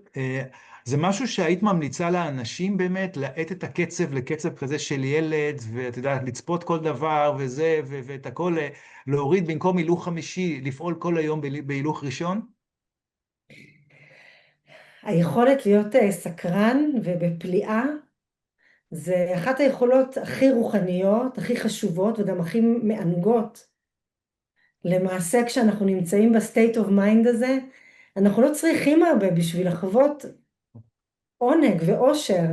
זה משהו שהיית ממליצה לאנשים באמת, להאט את הקצב לקצב כזה של ילד, ואת יודעת, לצפות כל דבר וזה, ואת הכל להוריד במקום הילוך חמישי, לפעול כל היום בהילוך ראשון? היכולת להיות סקרן ובפליאה, זה אחת היכולות הכי רוחניות, הכי חשובות וגם הכי מענגות. למעשה כשאנחנו נמצאים בסטייט אוף מיינד הזה, אנחנו לא צריכים הרבה בשביל לחוות עונג ואושר.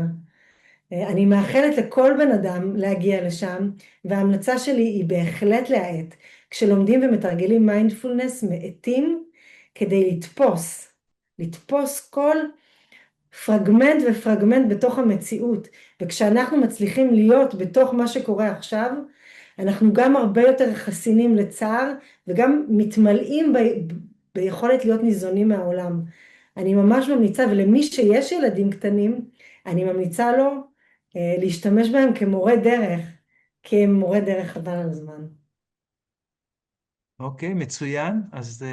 אני מאחלת לכל בן אדם להגיע לשם, וההמלצה שלי היא בהחלט להאט. כשלומדים ומתרגלים מיינדפולנס, מאטים כדי לתפוס כל פרגמנט ופרגמנט בתוך המציאות, וכשאנחנו מצליחים להיות בתוך מה שקורה עכשיו, אנחנו גם הרבה יותר חסינים לצער, וגם מתמלאים ביכולת להיות ניזונים מהעולם. אני ממש ממליצה, ולמי שיש ילדים קטנים, אני ממליצה לו להשתמש בהם כמורה דרך, כמורה דרך חבל על הזמן. אוקיי, מצוין. אז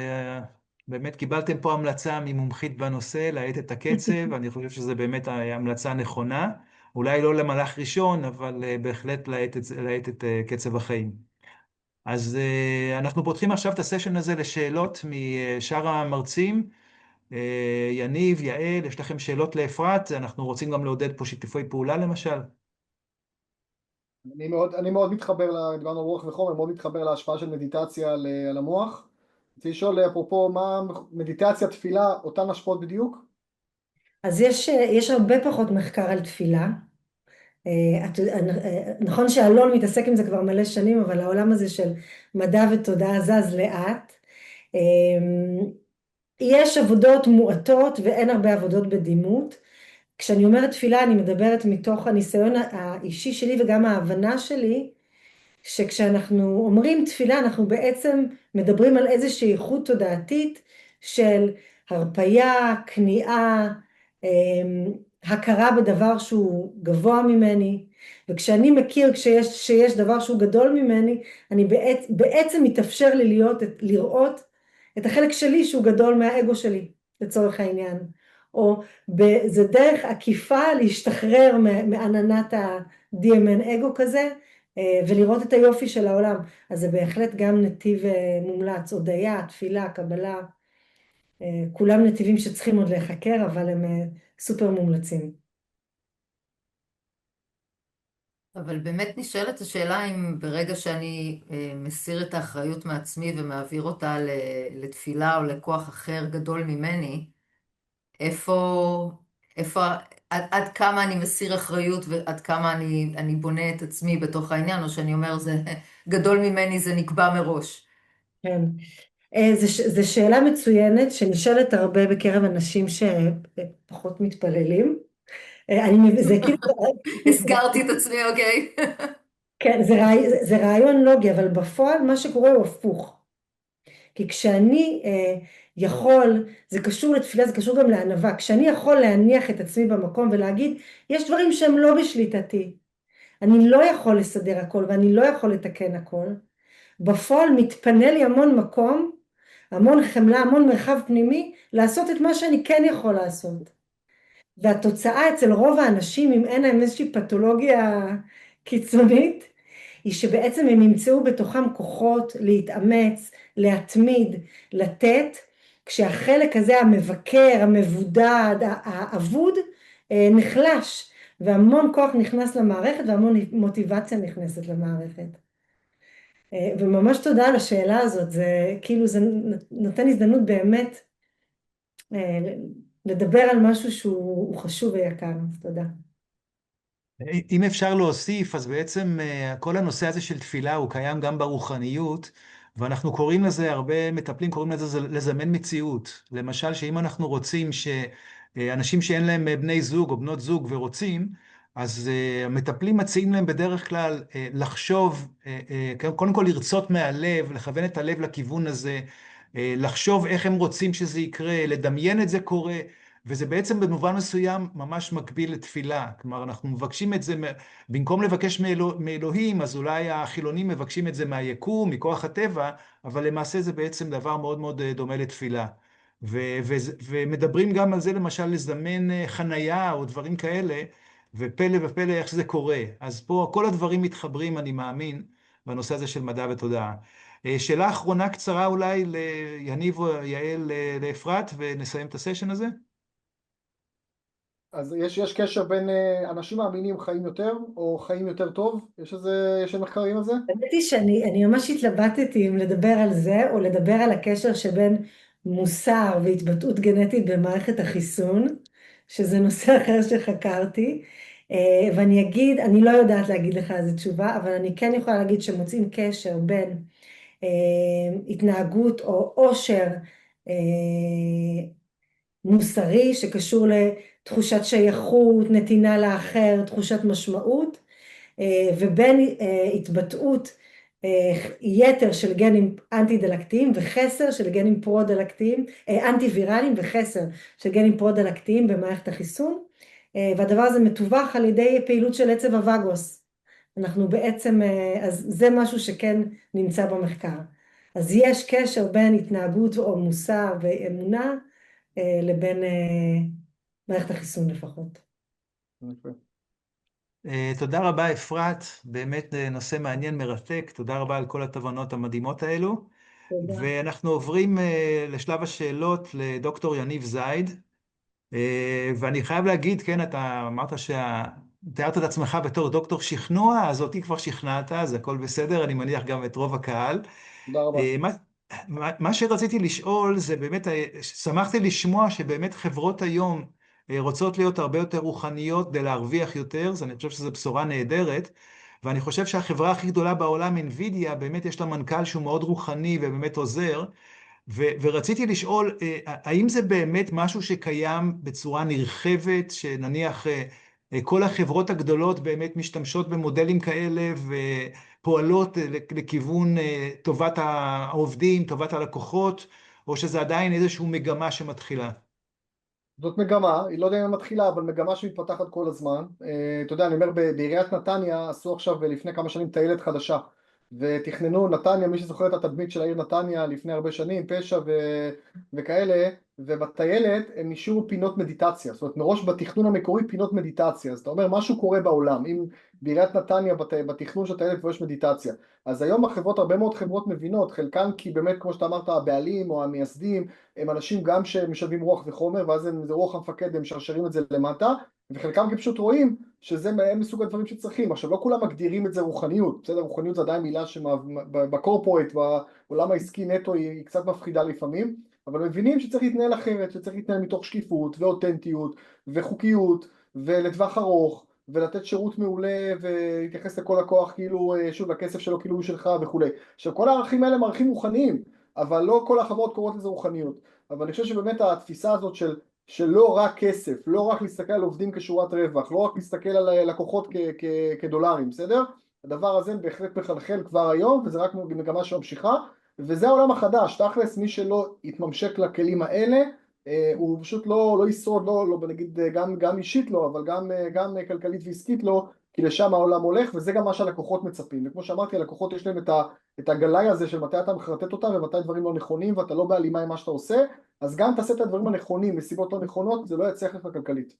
באמת קיבלתם פה המלצה ממומחית בנושא, להאט את הקצב, אני חושב שזה באמת המלצה נכונה. אולי לא למהלך ראשון, אבל בהחלט להאט את קצב החיים. אז אנחנו פותחים עכשיו את הסשן הזה לשאלות משאר המרצים. יניב, יעל, יש לכם שאלות לאפרת? אנחנו רוצים גם לעודד פה שיתופי פעולה למשל. אני מאוד מתחבר, דיברנו על רוח וחומר, מאוד מתחבר להשפעה של מדיטציה על המוח. רציתי לשאול, אפרופו, מה מדיטציה, תפילה, אותן השפעות בדיוק? אז יש הרבה פחות מחקר על תפילה. נכון שאלון מתעסק עם זה כבר מלא שנים, אבל העולם הזה של מדע ותודעה זז לאט. אה, יש עבודות מועטות ואין הרבה עבודות בדימות. כשאני אומרת תפילה אני מדברת מתוך הניסיון האישי שלי וגם ההבנה שלי, שכשאנחנו אומרים תפילה אנחנו בעצם מדברים על איזושהי איכות תודעתית של הרפייה, כניעה, הכרה בדבר שהוא גבוה ממני, וכשאני מכיר שיש דבר שהוא גדול ממני, אני בעצם מתאפשר לי לראות את החלק שלי שהוא גדול מהאגו שלי, לצורך העניין. או זה דרך עקיפה להשתחרר מעננת ה-DMN אגו כזה, ולראות את היופי של העולם. אז זה בהחלט גם נתיב מומלץ, הודיה, תפילה, קבלה, כולם נתיבים שצריכים עוד להיחקר, אבל הם סופר מומלצים. אבל באמת נשאלת השאלה אם ברגע שאני מסיר את האחריות מעצמי ומעביר אותה לתפילה או לכוח אחר גדול ממני, איפה, איפה, עד כמה אני מסיר אחריות ועד כמה אני בונה את עצמי בתוך העניין, או שאני אומר זה גדול ממני, זה נקבע מראש. כן. זו שאלה מצוינת שנשאלת הרבה בקרב אנשים שפחות מתפללים. זה כאילו... הסגרתי את עצמי, אוקיי? כן, זה רעיון לוגי, אבל בפועל מה שקורה הוא הפוך. כי כשאני יכול, זה קשור לתפילה, זה קשור גם לענווה, כשאני יכול להניח את עצמי במקום ולהגיד, יש דברים שהם לא בשליטתי, אני לא יכול לסדר הכל ואני לא יכול לתקן הכל, בפועל מתפנה לי המון מקום, המון חמלה, המון מרחב פנימי, לעשות את מה שאני כן יכול לעשות. והתוצאה אצל רוב האנשים, אם אין להם איזושהי פתולוגיה קיצונית, היא שבעצם הם ימצאו בתוכם כוחות להתאמץ, להתמיד, לתת, כשהחלק הזה המבקר, המבודד, האבוד, נחלש, והמון כוח נכנס למערכת והמון מוטיבציה נכנסת למערכת. וממש תודה על השאלה הזאת, זה כאילו זה נותן הזדמנות באמת לדבר על משהו שהוא חשוב ויקר, אז תודה. אם אפשר להוסיף, אז בעצם כל הנושא הזה של תפילה הוא קיים גם ברוחניות, ואנחנו קוראים לזה, הרבה מטפלים קוראים לזה לזמן מציאות. למשל, שאם אנחנו רוצים שאנשים שאין להם בני זוג או בנות זוג ורוצים, אז המטפלים מציעים להם בדרך כלל לחשוב, קודם כל לרצות מהלב, לכוון את הלב לכיוון הזה, לחשוב איך הם רוצים שזה יקרה, לדמיין את זה קורה, וזה בעצם במובן מסוים ממש מקביל לתפילה. כלומר, אנחנו מבקשים את זה, במקום לבקש מאלוהים, אז אולי החילונים מבקשים את זה מהיקום, מכוח הטבע, אבל למעשה זה בעצם דבר מאוד מאוד דומה לתפילה. ומדברים גם על זה, למשל, לזמן חנייה או דברים כאלה, ופלא ופלא איך שזה קורה. אז פה כל הדברים מתחברים, אני מאמין, בנושא הזה של מדע ותודעה. שאלה אחרונה קצרה אולי ליניב או יעל לאפרת, ונסיים את הסשן הזה. אז יש קשר בין אנשים מאמינים חיים יותר, או חיים יותר טוב? יש מחקרים על זה? האמת היא שאני ממש התלבטתי אם לדבר על זה, או לדבר על הקשר שבין מוסר והתבטאות גנטית במערכת החיסון, שזה נושא אחר שחקרתי, ואני אגיד, אני לא יודעת להגיד לך איזה תשובה, אבל אני כן יכולה להגיד שמוצאים קשר בין התנהגות או עושר מוסרי, שקשור לתחושת שייכות, נתינה לאחר, תחושת משמעות, ובין התבטאות יתר של גנים אנטי-דלקתיים וחסר של גנים פרו-דלקתיים, אנטי-וירליים וחסר של גנים פרו-דלקתיים במערכת החיסון, והדבר הזה מתווך על ידי פעילות של עצב הווגוס. אנחנו בעצם, אז זה משהו שכן נמצא במחקר. אז יש קשר בין התנהגות או מוסר ואמונה לבין מערכת החיסון לפחות. תודה רבה אפרת, באמת נושא מעניין מרתק, תודה רבה על כל התובנות המדהימות האלו. תודה. ואנחנו עוברים לשלב השאלות לדוקטור יניב זייד, ואני חייב להגיד, כן, אתה אמרת תיארת את עצמך בתור דוקטור שכנוע, אז אותי כבר שכנעת, אז הכל בסדר, אני מניח גם את רוב הקהל. תודה רבה. מה שרציתי לשאול זה באמת, שמחתי לשמוע שבאמת חברות היום רוצות להיות הרבה יותר רוחניות כדי להרוויח יותר, אז אני חושב שזו בשורה נהדרת, ואני חושב שהחברה הכי גדולה בעולם, NVIDIA, באמת יש לה מנכ"ל שהוא מאוד רוחני ובאמת עוזר, ורציתי לשאול, האם זה באמת משהו שקיים בצורה נרחבת, שנניח כל החברות הגדולות באמת משתמשות במודלים כאלה ופועלות לכיוון טובת העובדים, טובת הלקוחות, או שזה עדיין איזושהי מגמה שמתחילה? זאת מגמה, היא לא יודע אם היא מתחילה, אבל מגמה שמתפתחת כל הזמן. אתה יודע, אני אומר, בעיריית נתניה עשו עכשיו לפני כמה שנים טיילת חדשה, ותכננו נתניה, מי שזוכר את התדמית של העיר נתניה לפני הרבה שנים, פשע וכאלה, ובטיילת הם השאירו פינות מדיטציה, זאת אומרת מראש בתכנון המקורי פינות מדיטציה, אז אתה אומר משהו קורה בעולם, אם בעיריית נתניה בתכנון של הטיילת כבר יש מדיטציה, אז היום החברות, הרבה מאוד חברות מבינות, חלקן כי באמת כמו שאתה אמרת הבעלים או המייסדים הם אנשים גם שמשלבים רוח וחומר, ואז זה רוח המפקד, הם משרשרים את זה למטה, וחלקם כי פשוט רואים שזה מסוג הדברים שצריכים. עכשיו, לא כולם מגדירים את זה רוחניות, בסדר? רוחניות זה עדיין מילה שבקורפורט, בעולם העסקי נטו היא קצת מפחידה לפעמים, אבל מבינים שצריך להתנהל אחרת, שצריך להתנהל מתוך שקיפות ואותנטיות וחוקיות ולטווח ארוך, ולתת שירות מעולה ולהתייחס לכל הכוח כאילו, שוב, לכסף שלו כאילו הוא שלך וכו'. עכשיו, כל הערכים האלה הם ערכים רוחניים, אבל לא כל החברות קוראות לזה רוחניות. אבל אני חושב שבאמת התפיסה הזאת של לא רק כסף, לא רק להסתכל על עובדים כשורת רווח, לא רק להסתכל על לקוחות כדולרים, בסדר? הדבר הזה בהחלט מחלחל כבר היום, וזה רק מגמה שממשיכה, וזה העולם החדש. תכלס, מי שלא יתממשק לכלים האלה, הוא פשוט לא ישרוד, נגיד גם אישית לא, אבל גם כלכלית ועסקית לא, כי לשם העולם הולך, וזה גם מה שהלקוחות מצפים. וכמו שאמרתי, הלקוחות יש להם את הגלאי הזה של מתי אתה מחרטט אותם ומתי דברים לא נכונים ואתה לא בהלימה עם מה שאתה עושה, אז גם תעשה את הדברים הנכונים מסיבות לא נכונות, זה לא יצליח לך כלכלית.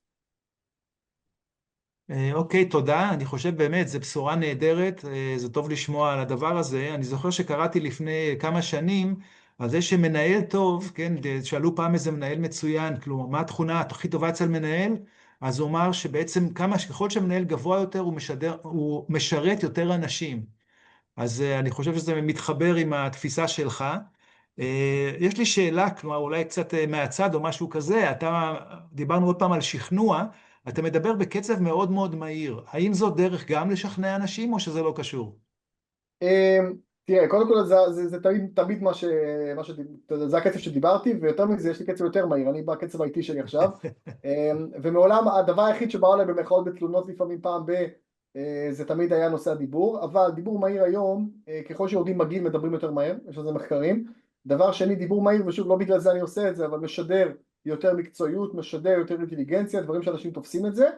אוקיי, תודה. אני חושב באמת, זו בשורה נהדרת, זה טוב לשמוע על הדבר הזה. אני זוכר שקראתי לפני כמה שנים על זה שמנהל טוב, כן, שאלו פעם איזה מנהל מצוין, כלומר, מה התכונה הכי טובה אצל מנהל? אז הוא אמר שבעצם ככל שמנהל גבוה יותר, הוא משרת יותר אנשים. אז אני חושב שזה מתחבר עם התפיסה שלך. יש לי שאלה, כלומר, אולי קצת מהצד או משהו כזה, דיברנו עוד פעם על שכנוע, אתה מדבר בקצב מאוד מאוד מהיר. האם זו דרך גם לשכנע אנשים או שזה לא קשור? תראה, קודם כל זה תמיד זה הקצב שדיברתי, ויותר מזה יש לי קצב יותר מהיר, אני בקצב האיטי שלי עכשיו, ומעולם הדבר היחיד שבא עליי במחאות בתלונות לפעמים פעם זה תמיד היה נושא הדיבור, אבל דיבור מהיר היום, ככל שיורדים בגיל מדברים יותר מהר, יש לזה מחקרים. דבר שני, דיבור מהיר, ושוב לא בגלל זה אני עושה את זה, אבל משדר יותר מקצועיות, משדר יותר אינטליגנציה, דברים שאנשים תופסים את זה,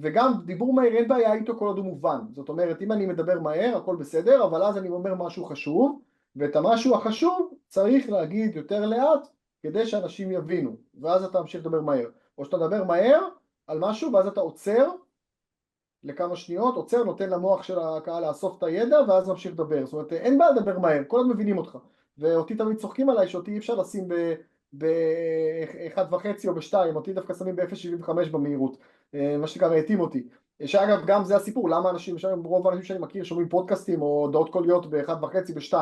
וגם דיבור מהיר אין בעיה איתו כל עוד הוא מובן. זאת אומרת, אם אני מדבר מהר הכל בסדר, אבל אז אני אומר משהו חשוב, ואת המשהו החשוב צריך להגיד יותר לאט כדי שאנשים יבינו, ואז אתה ממשיך לדבר מהר. או שאתה מדבר מהר על משהו ואז אתה עוצר לכמה שניות, עוצר, נותן למוח של הקהל לאסוף את הידע ואז ממשיך לדבר. זאת אומרת, אין בעיה לדבר מהר, כל עוד מבינים אותך. ואותי תמיד צוחקים עליי שאותי אי אפשר לשים ב-1.5 או ב-2, אותי דווקא שמים ב-0.75 במהירות, מה שנקרא רהיטים אותי. שאגב, גם זה הסיפור, למה אנשים, רוב האנשים שאני מכיר שומעים פודקאסטים או דעות קוליות ב-1.5 ב-2,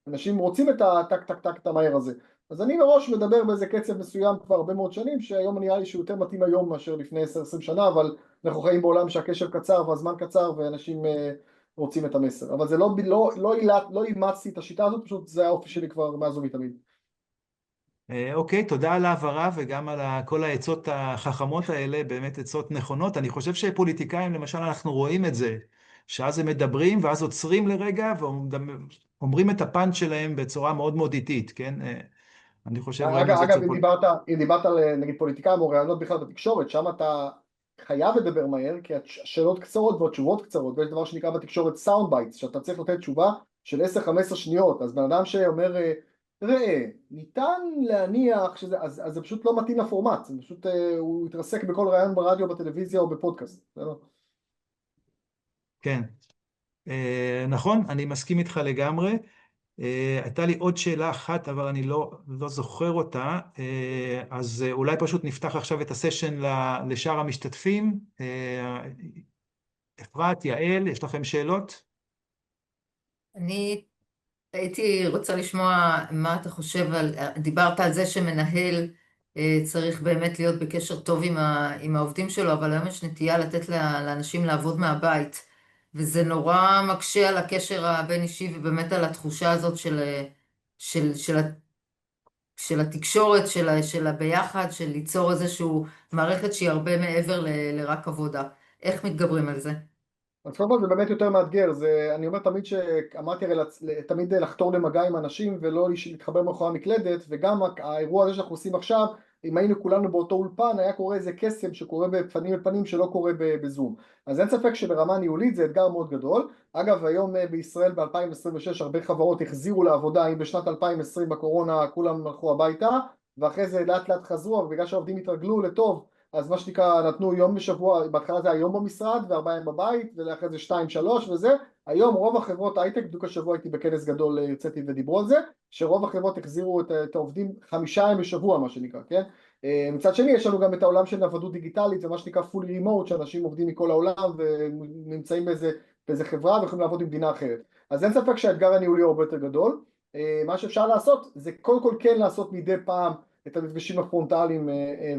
אנשים רוצים את הטק טק טק את המהר הזה. אז אני מראש מדבר באיזה קצב מסוים כבר הרבה מאוד שנים, שהיום נראה לי שהוא יותר מתאים היום מאשר לפני 10-20 שנה, אבל אנחנו חיים בעולם שהקשב קצר והזמן קצר ואנשים רוצים את המסר. אבל זה לא אימצתי את השיטה הזאת, פשוט זה האופי שלי כבר מאז ומתמיד. אוקיי, תודה על ההבהרה וגם על כל העצות החכמות האלה, באמת עצות נכונות. אני חושב שפוליטיקאים, למשל, אנחנו רואים את זה, שאז הם מדברים ואז עוצרים לרגע ואומרים את הפאנץ' שלהם בצורה מאוד מאוד איטית, כן? אני חושב, רואים את זה אגב, אם דיברת על נגיד פוליטיקאים או רעיונות בכלל בתקשורת, שם אתה חייב לדבר מהר, כי השאלות קצרות והתשובות קצרות, ויש דבר שנקרא בתקשורת סאונד בייטס, שאתה צריך לתת תשובה של 10-15 שניות, אז בן אדם שאומר, ראה, ניתן להניח שזה, אז זה פשוט לא מתאים לפורמט, זה פשוט, הוא יתרסק בכל רעיון ברדיו, בטלוויזיה או בפודקאסט. כן, נכון, אני מסכים איתך לגמרי. הייתה לי עוד שאלה אחת, אבל אני לא זוכר אותה, אז אולי פשוט נפתח עכשיו את הסשן לשאר המשתתפים. אפרת, יעל, יש לכם שאלות? אני הייתי רוצה לשמוע מה אתה חושב דיברת על זה שמנהל צריך באמת להיות בקשר טוב עם העובדים שלו, אבל היום יש נטייה לתת לאנשים לעבוד מהבית, וזה נורא מקשה על הקשר הבין אישי ובאמת על התחושה הזאת של, של, ה- של התקשורת, של הביחד, של ליצור איזושהי מערכת שהיא הרבה מעבר לרק עבודה. איך מתגברים על זה? אז קודם כל זה באמת יותר מאתגר, אני אומר תמיד שאמרתי הרי תמיד לחתור למגע עם אנשים ולא להתחבר מאחורי המקלדת, וגם האירוע הזה שאנחנו עושים עכשיו, אם היינו כולנו באותו אולפן, היה קורה איזה קסם שקורה בפנים לפנים שלא קורה בזום. אז אין ספק שברמה ניהולית זה אתגר מאוד גדול. אגב, היום בישראל ב-2026 הרבה חברות החזירו לעבודה, אם בשנת 2020 בקורונה כולם הלכו הביתה, ואחרי זה לאט לאט חזרו, אבל בגלל שהעובדים התרגלו לטוב, אז מה שנקרא נתנו יום בשבוע, בהתחלה זה היום במשרד ו4 ימים בבית ואחרי זה 2-3 וזה. היום רוב החברות הייטק, בדיוק השבוע הייתי בכנס גדול, יוצאתי ודיברו על זה, שרוב החברות החזירו את העובדים 5 ימים בשבוע מה שנקרא, כן? מצד שני יש לנו גם את העולם של עבדות דיגיטלית ומה שנקרא fully remote, שאנשים עובדים מכל העולם ונמצאים באיזה חברה ויכולים לעבוד במדינה אחרת. אז אין ספק שהאתגר הניהולי הוא הרבה יותר גדול. מה שאפשר לעשות זה קודם כל כן לעשות מדי פעם את המפגשים הפרונטליים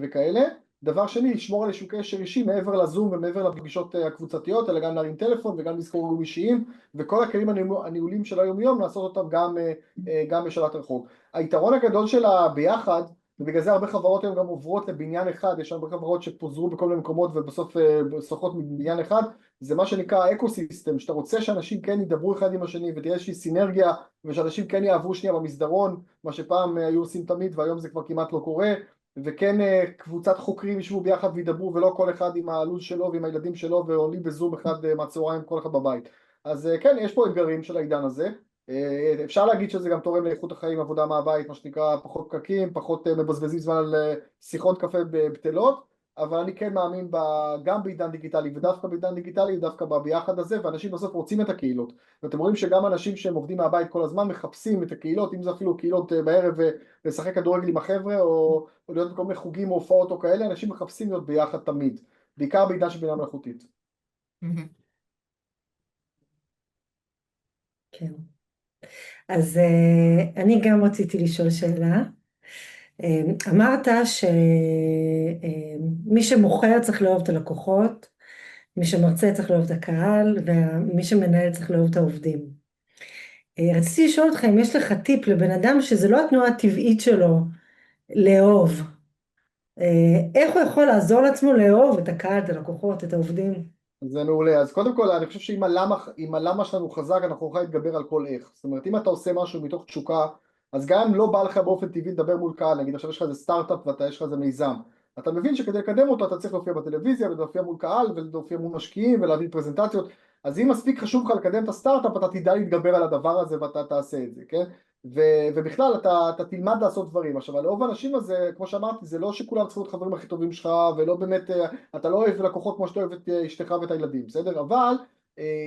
וכאלה. דבר שני, לשמור על איזשהו קשר אישי מעבר לזום ומעבר לפגישות הקבוצתיות, אלא גם להרים טלפון וגם לזכור אירועים אישיים, וכל הכלים הניהוליים של היום יום לעשות אותם גם בשלט רחוק. היתרון הגדול של הביחד, ובגלל זה הרבה חברות היום גם עוברות לבניין אחד, יש הרבה חברות שפוזרו בכל מיני מקומות ובסוף שוכרות מבניין אחד, זה מה שנקרא אקוסיסטם, שאתה רוצה שאנשים כן ידברו אחד עם השני ותהיה איזושהי סינרגיה, ושאנשים כן יעברו שנייה במסדרון, מה שפעם היו עושים תמיד והיום זה כבר כמעט לא קורה, וכן קבוצת חוקרים ישבו ביחד וידברו ולא כל אחד עם הלו"ז שלו ועם הילדים שלו ועולים בזום אחד מהצהריים כל אחד בבית. אז כן, יש פה אתגרים של העידן הזה. אפשר להגיד שזה גם תורם לאיכות החיים, עבודה מהבית, מה שנקרא פחות פקקים, פחות מבזבזים זמן על שיחות קפה בבטלות, אבל אני כן מאמין גם בעידן דיגיטלי, ודווקא בעידן דיגיטלי דווקא ביחד הזה, ואנשים בסוף רוצים את הקהילות, ואתם רואים שגם אנשים שהם עובדים מהבית כל הזמן מחפשים את הקהילות, אם זה אפילו קהילות בערב ולשחק כדורגל עם החבר'ה או להיות בכל מיני חוגים או הופעות או כאלה, אנשים מחפשים להיות ביחד תמיד, בעיקר בעידן של בינה מלאכותית. כן. אז אני גם רציתי לשאול שאלה. אמרת שמי שמוכר צריך לאהוב את הלקוחות, מי שמרצה צריך לאהוב את הקהל, ומי שמנהל צריך לאהוב את העובדים. רציתי לשאול אותך אם יש לך טיפ לבן אדם שזה לא התנועה הטבעית שלו לאהוב. איך הוא יכול לעזור לעצמו לאהוב את הקהל, את הלקוחות, את העובדים? זה מעולה. אז קודם כל אני חושב שאם הלמה שלנו חזק אנחנו נוכל להתגבר על כל איך. זאת אומרת אם אתה עושה משהו מתוך תשוקה, אז גם אם לא בא לך באופן טבעי לדבר מול קהל, נגיד עכשיו יש לך איזה סטארט-אפ ויש לך איזה מיזם, אתה מבין שכדי לקדם אותו אתה צריך להופיע בטלוויזיה ולהופיע מול קהל ולהופיע מול משקיעים ולהביא פרזנטציות, אז אם מספיק חשוב לך לקדם את הסטארט-אפ אתה תדע להתגבר על הדבר הזה ואתה תעשה את זה, כן? ובכלל אתה תלמד לעשות דברים. עכשיו על לאהוב אנשים הזה, כמו שאמרתי, זה לא שכולם צריכים להיות חברים הכי טובים שלך, ולא באמת, אתה לא אוהב לקוחות כמו שאתה אוהב את אשתך ואת הילדים, בסדר? אבל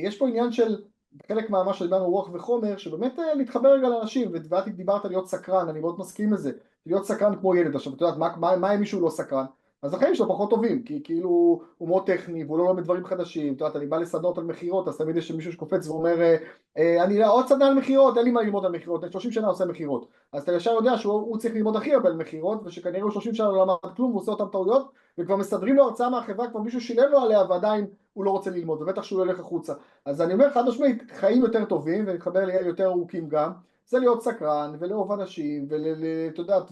יש פה עניין של חלק מהמה שדיברנו רוח וחומר, שבאמת להתחבר רגע לאנשים, ואת דיברת להיות סקרן, אני מאוד מסכים לזה, להיות סקרן כמו ילד. עכשיו אתה יודעת, מה אם מישהו לא סקרן? אז החיים שלו פחות טובים, כי כאילו הוא מאוד טכני והוא לא לומד דברים חדשים. אתה יודעת, אני בא לסדנות על מחירות, אז תמיד יש מישהו שקופץ ואומר אני עוד סדנה על מחירות, אין לי מה ללמוד על מחירות, אני 30 שנה עושה מחירות. אז אתה ישר יודע שהוא צריך ללמוד הכי הרבה על מחירות, ושכנראה הוא 30 שנה לא למד כלום ועושה אותם טעויות, וכבר מסדרים לו הרצאה מהחברה, כבר מישהו שילם לו עליה ועדיין הוא לא רוצה ללמוד, ובטח שהוא ילך החוצה. אז אני אומר חד משמעית, חיים יותר טובים ונתחבר לי יותר ארוכים גם, זה להיות סקרן ולאהוב אנשים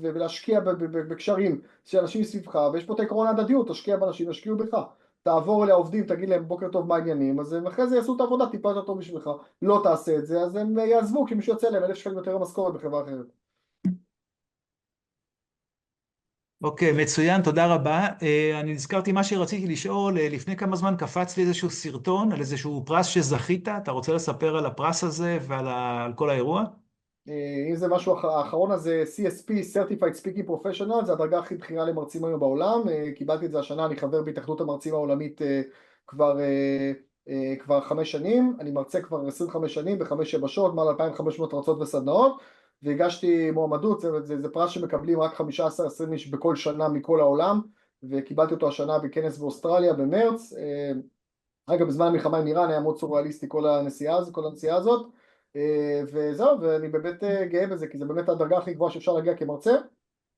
ולהשקיע בקשרים של אנשים סביבך, ויש פה את עקרון ההדדיות, תשקיע באנשים, ישקיעו בך. תעבור אל העובדים, תגיד להם בוקר טוב מה העניינים, אז אחרי זה יעשו את העבודה טיפה יותר טוב בשבילך. לא תעשה את זה, אז הם יעזבו, כי מישהו יוצא להם 1,000 שקלים יותר משכורת בחברה אחרת. אוקיי, מצוין, תודה רבה. אני נזכרתי מה שרציתי לשאול, לפני כמה זמן קפץ לי איזשהו סרטון על איזשהו פרס שזכית, אתה רוצה לספר על הפרס הזה ועל כל האירוע? אם זה משהו האחרון הזה, CSP, Certified Speaking Professional, זה הדרגה הכי בכירה למרצים היום בעולם, קיבלתי את זה השנה, אני חבר בהתאחדות המרצים העולמית כבר 5 שנים, אני מרצה כבר 25 שנים ב5 יבשות, מעל 2,500 הרצאות וסדנאות, והגשתי מועמדות, זה פרס שמקבלים רק 15-20 איש בכל שנה מכל העולם, וקיבלתי אותו השנה בכנס באוסטרליה במרץ, אגב, בזמן המלחמה עם איראן היה מאוד סוריאליסטי כל הנסיעה הזאת, וזהו, ואני באמת גאה בזה, כי זה באמת הדרגה הכי גבוהה שאפשר להגיע כמרצה,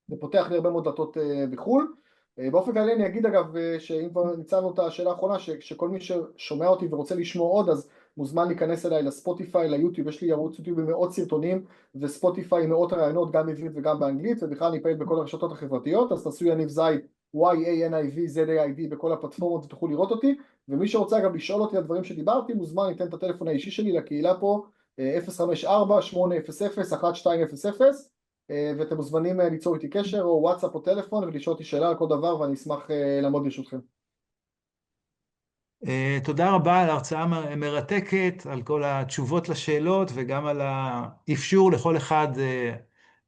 זה פותח לי הרבה מאוד דלתות בחו"ל. באופן כללי אני אגיד אגב, שאם כבר ניצלנו את השאלה האחרונה, שכל מי ששומע אותי ורוצה לשמוע עוד, אז מוזמן להיכנס אליי לספוטיפיי, ליוטיוב, יש לי ערוץ יוטיוב עם מאות סרטונים, וספוטיפיי עם מאות רעיונות, גם בעברית וגם באנגלית, ובכלל אני פעיל בכל הרשתות החברתיות, אז תעשו יניב זייד, YANIVZAID בכל הפלטפורמות ותוכלו לראות אותי, ומי שרוצה אגב לשאול אותי על דברים שדיברתי, מוזמן ניתן את הטלפון האישי שלי לקהילה פה, 054-800-1200, ואתם מוזמנים ליצור איתי קשר או וואטסאפ או טלפון ולשאול אותי שאלה על כל דבר ואני אשמח לעמוד לרשותכם. תודה רבה על ההרצאה מרתקת, על כל התשובות לשאלות וגם על האפשור לכל אחד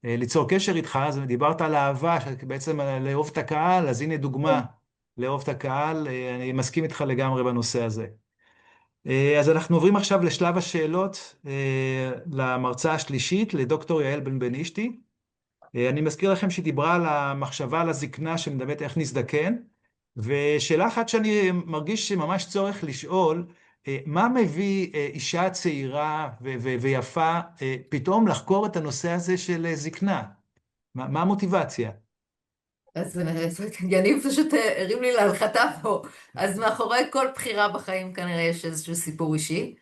ליצור קשר איתך. אז דיברת על אהבה, בעצם לאהוב את הקהל, אז הנה דוגמה לאהוב את הקהל, אני מסכים איתך לגמרי בנושא הזה. אז אנחנו עוברים עכשיו לשלב השאלות למרצה השלישית, לדוקטור יעל בנבנישתי. אני מזכיר לכם שהיא דיברה על המחשבה על הזקנה שמדברת איך נזדקן, ושאלה אחת שאני מרגיש שממש צורך לשאול, מה מביא אישה צעירה ויפה פתאום לחקור את הנושא הזה של זקנה? מה המוטיבציה? אז יניב פשוט הרים לי להנחתה פה. אז מאחורי כל בחירה בחיים כנראה יש איזשהו סיפור אישי.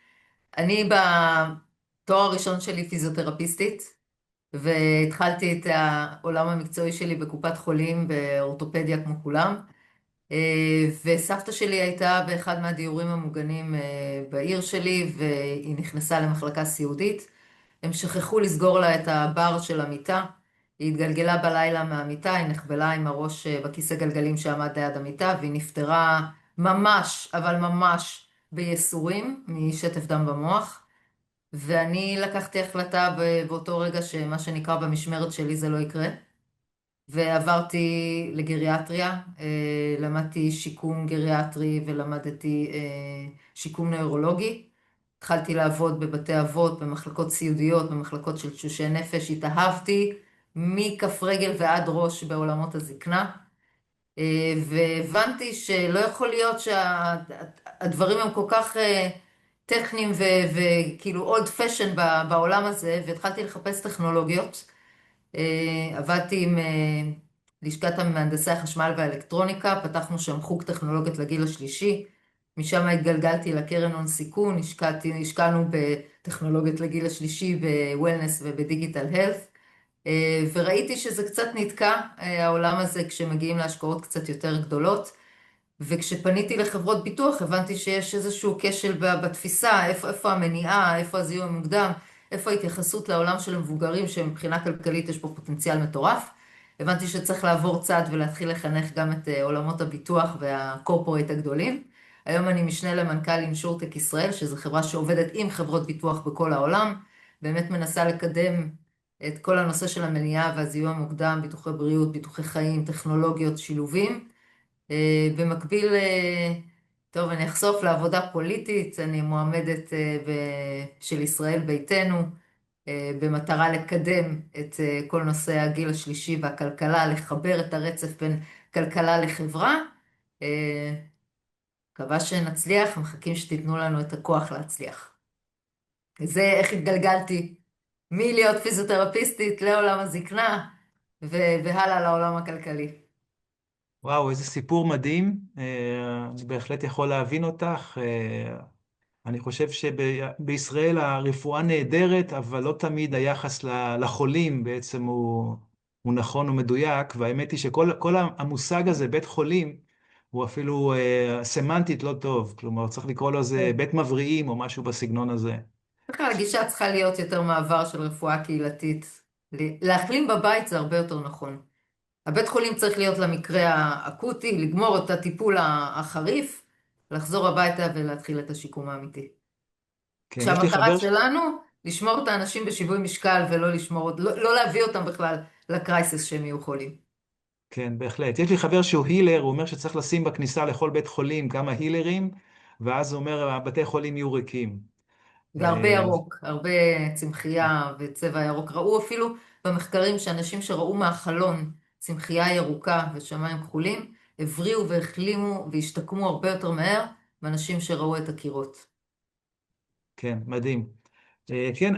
אני בתואר הראשון שלי פיזיותרפיסטית, והתחלתי את העולם המקצועי שלי בקופת חולים באורתופדיה כמו כולם. וסבתא שלי הייתה באחד מהדיורים המוגנים בעיר שלי, והיא נכנסה למחלקה סיעודית. הם שכחו לסגור לה את הבר של המיטה. היא התגלגלה בלילה מהמיטה, היא נחבלה עם הראש בכיסא גלגלים שעמד ליד המיטה, והיא נפטרה ממש, אבל ממש בייסורים משטף דם במוח. ואני לקחתי החלטה באותו רגע שמה שנקרא במשמרת שלי זה לא יקרה. ועברתי לגריאטריה, למדתי שיקום גריאטרי ולמדתי שיקום נוירולוגי. התחלתי לעבוד בבתי אבות, במחלקות סיעודיות, במחלקות של תשושי נפש. התאהבתי מכף רגל ועד ראש בעולמות הזקנה. והבנתי שלא יכול להיות שהדברים הם כל כך טכניים וכאילו אולד פשן בעולם הזה, והתחלתי לחפש טכנולוגיות. עבדתי עם לשכת מהנדסי החשמל והאלקטרוניקה, פתחנו שם חוג טכנולוגיות לגיל השלישי, משם התגלגלתי לקרן הון סיכון, השקענו בטכנולוגיות לגיל השלישי, בוולנס ובדיגיטל הלף, וראיתי שזה קצת נתקע, העולם הזה, כשמגיעים להשקעות קצת יותר גדולות, וכשפניתי לחברות ביטוח הבנתי שיש איזשהו כשל בתפיסה, איפה המניעה, איפה הזיהוי המוקדם, איפה ההתייחסות לעולם של המבוגרים שמבחינה כלכלית יש פה פוטנציאל מטורף. הבנתי שצריך לעבור צד ולהתחיל לחנך גם את עולמות הביטוח והקורפורייט הגדולים. היום אני משנה למנכ"ל אינשורטק ישראל, שזו חברה שעובדת עם חברות ביטוח בכל העולם, באמת מנסה לקדם את כל הנושא של המניעה והזיהוי המוקדם, ביטוחי בריאות, ביטוחי חיים, טכנולוגיות, שילובים. במקביל, טוב, אני אחשוף לעבודה פוליטית, אני מועמדת של ישראל ביתנו, במטרה לקדם את כל נושא הגיל השלישי והכלכלה, לחבר את הרצף בין כלכלה לחברה. מקווה שנצליח, מחכים שתיתנו לנו את הכוח להצליח. זה איך התגלגלתי מלהיות פיזיותרפיסטית לעולם הזקנה, והלאה לעולם הכלכלי. וואו, איזה סיפור מדהים. אני בהחלט יכול להבין אותך. אני חושב שבישראל הרפואה נהדרת, אבל לא תמיד היחס לחולים בעצם הוא נכון ומדויק, והאמת היא שכל המושג הזה, בית חולים, הוא אפילו סמנטית לא טוב. כלומר, צריך לקרוא לו זה בית מבריאים או משהו בסגנון הזה. בכלל, הגישה צריכה להיות יותר מעבר של רפואה קהילתית. להחלים בבית זה הרבה יותר נכון. הבית חולים צריך להיות למקרה האקוטי, לגמור את הטיפול החריף, לחזור הביתה ולהתחיל את השיקום האמיתי. כן, יש לי כשהמטרה חבר... שלנו, לשמור את האנשים בשיווי משקל ולא לא להביא אותם בכלל לקרייסס שהם יהיו חולים. כן, בהחלט. יש לי חבר שהוא הילר, הוא אומר שצריך לשים בכניסה לכל בית חולים כמה הילרים, ואז הוא אומר, הבתי חולים יהיו ריקים. והרבה ירוק, הרבה צמחייה וצבע ירוק. ראו אפילו במחקרים שאנשים שראו מהחלון צמחייה ירוקה ושמיים כחולים, הבריאו והחלימו והשתקמו הרבה יותר מהר מאנשים שראו את הקירות. כן, מדהים. כן,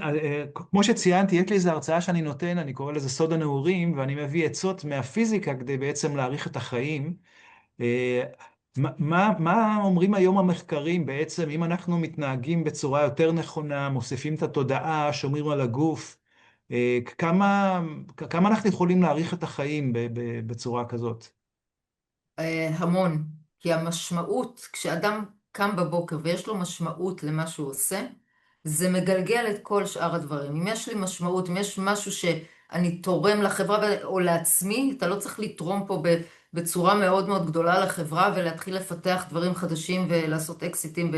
כמו שציינתי, יש לי איזו הרצאה שאני נותן, אני קורא לזה סוד הנעורים, ואני מביא עצות מהפיזיקה כדי בעצם להאריך את החיים. מה אומרים היום המחקרים בעצם, אם אנחנו מתנהגים בצורה יותר נכונה, מוסיפים את התודעה, שומרים על הגוף, כמה אנחנו יכולים להאריך את החיים בצורה כזאת? המון, כי המשמעות, כשאדם קם בבוקר ויש לו משמעות למה שהוא עושה, זה מגלגל את כל שאר הדברים. אם יש לי משמעות, אם יש משהו שאני תורם לחברה או לעצמי, אתה לא צריך לתרום פה בצורה מאוד מאוד גדולה לחברה ולהתחיל לפתח דברים חדשים ולעשות אקזיטים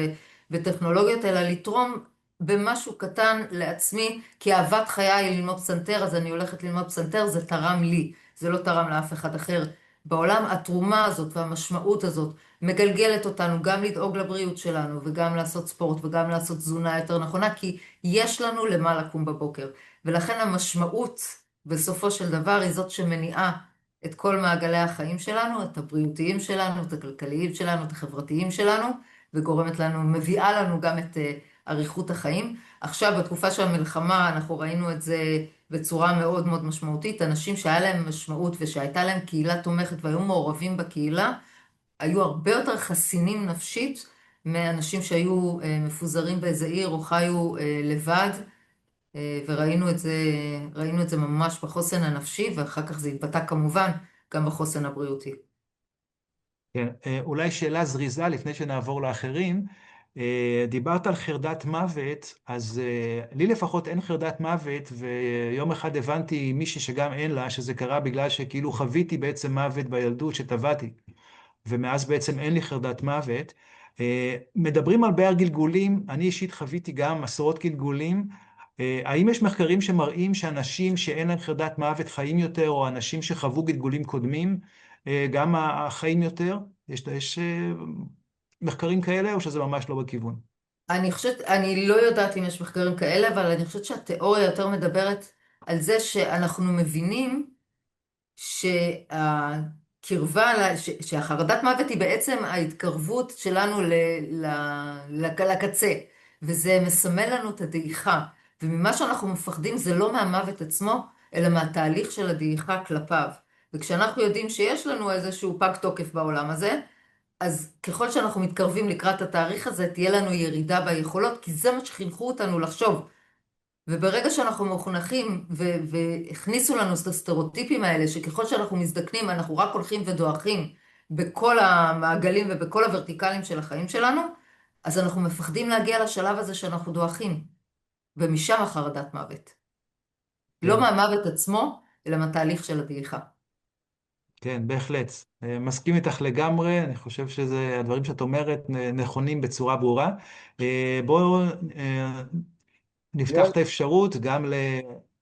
בטכנולוגיות, אלא לתרום במשהו קטן לעצמי, כי אהבת חיי היא ללמוד פסנתר, אז אני הולכת ללמוד פסנתר, זה תרם לי, זה לא תרם לאף אחד אחר. בעולם התרומה הזאת והמשמעות הזאת מגלגלת אותנו גם לדאוג לבריאות שלנו וגם לעשות ספורט וגם לעשות תזונה יותר נכונה, כי יש לנו למה לקום בבוקר. ולכן המשמעות בסופו של דבר היא זאת שמניעה את כל מעגלי החיים שלנו, את הבריאותיים שלנו, את הכלכליים שלנו, את החברתיים שלנו, וגורמת לנו, מביאה לנו גם את אריכות החיים. עכשיו בתקופה של המלחמה אנחנו ראינו את זה בצורה מאוד מאוד משמעותית. אנשים שהיה להם משמעות ושהייתה להם קהילה תומכת והיו מעורבים בקהילה, היו הרבה יותר חסינים נפשית מאנשים שהיו מפוזרים באיזה עיר או חיו לבד, וראינו את זה, ראינו את זה ממש בחוסן הנפשי, ואחר כך זה התבטא כמובן גם בחוסן הבריאותי. כן, אולי שאלה זריזה לפני שנעבור לאחרים. דיברת על חרדת מוות, אז לי לפחות אין חרדת מוות, ויום אחד הבנתי מישהי שגם אין לה, שזה קרה בגלל שכאילו חוויתי בעצם מוות בילדות שטבעתי, ומאז בעצם אין לי חרדת מוות. מדברים על באר גלגולים, אני אישית חוויתי גם עשרות גלגולים. האם יש מחקרים שמראים שאנשים שאין להם חרדת מוות חיים יותר, או אנשים שחוו גלגולים קודמים, גם החיים יותר? יש מחקרים כאלה, או שזה ממש לא בכיוון? אני לא יודעת אם יש מחקרים כאלה, אבל אני חושבת שהתיאוריה יותר מדברת על זה שאנחנו מבינים שהקרבה, שהחרדת מוות היא בעצם ההתקרבות שלנו לקצה, וזה מסמל לנו את הדעיכה, וממה שאנחנו מפחדים זה לא מהמוות עצמו, אלא מהתהליך של הדעיכה כלפיו. וכשאנחנו יודעים שיש לנו איזשהו פג תוקף בעולם הזה, אז ככל שאנחנו מתקרבים לקראת התאריך הזה, תהיה לנו ירידה ביכולות, כי זה מה שחינכו אותנו לחשוב. וברגע שאנחנו מחונכים והכניסו לנו את הסטריאוטיפים האלה, שככל שאנחנו מזדקנים אנחנו רק הולכים ודועכים בכל המעגלים ובכל הוורטיקלים של החיים שלנו, אז אנחנו מפחדים להגיע לשלב הזה שאנחנו דועכים, ומשם החרדת מוות. לא כן, מהמוות עצמו, אלא מהתהליך של הדעיכה. כן, בהחלט. מסכים איתך לגמרי, אני חושב שזה, הדברים שאת אומרת נכונים בצורה ברורה. בואו נפתח יאל, את האפשרות גם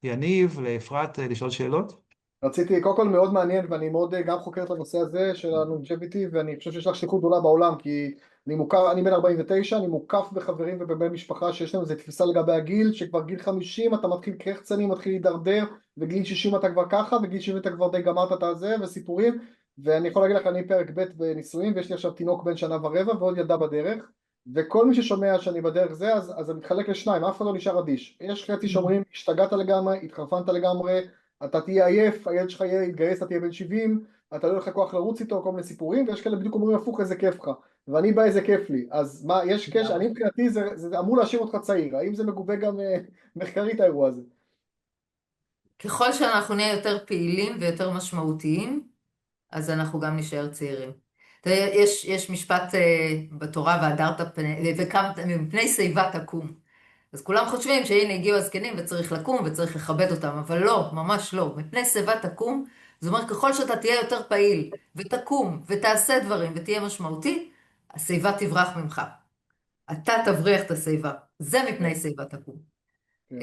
ליניב, לאפרת, לשאול שאלות. רציתי, קודם כל מאוד מעניין, ואני מאוד גם חוקר את הנושא הזה של הלונג'ביטי, ואני חושב שיש לך שליחות גדולה בעולם, כי אני מוכר, אני בן 49, אני מוקף בחברים ובבני משפחה שיש להם איזו תפיסה לגבי הגיל, שכבר גיל 50 אתה מתחיל קרחצנים, מתחיל להידרדר, וגיל 60 אתה כבר ככה, וגיל 70 אתה כבר די גמרת את הזה, וסיפורים, ואני יכול להגיד לך, אני פרק ב' בנישואים, ויש לי עכשיו תינוק בן שנה ורבע, ועוד ילדה בדרך, וכל מי ששומע שאני בדרך זה, אז זה מתחלק לשניים, אף אחד לא נשאר אדיש. יש חצי שאומרים, השתגעת לגמרי, התחרפנת לגמרי, אתה תהיה עייף, הילד שלך יתגייס, אתה תהיה בן 70, אתה לא יהיה לך כוח לרוץ איתו, כל מיני סיפורים, ויש כאלה בדיוק אומרים הפוך, איזה כיף לך, ואני בא איזה כיף לי, אז מה, יש קשר, אני מבחינתי זה אמור להשאיר אותך צעיר, האם זה מגובה גם מחקרית האירוע הזה? ככל שאנחנו נהיה יותר פעילים ויותר משמעותיים, אז אנחנו גם נשאר צעירים. תראה, יש משפט בתורה, והדרת פני, וקמת מפני שיבה תקום. אז כולם חושבים שהנה הגיעו הזקנים וצריך לקום וצריך לכבד אותם, אבל לא, ממש לא. מפני שיבה תקום, זאת אומרת, ככל שאתה תהיה יותר פעיל ותקום ותעשה דברים ותהיה משמעותי, השיבה תברח ממך. אתה תבריח את השיבה. זה מפני שיבה תקום. כן.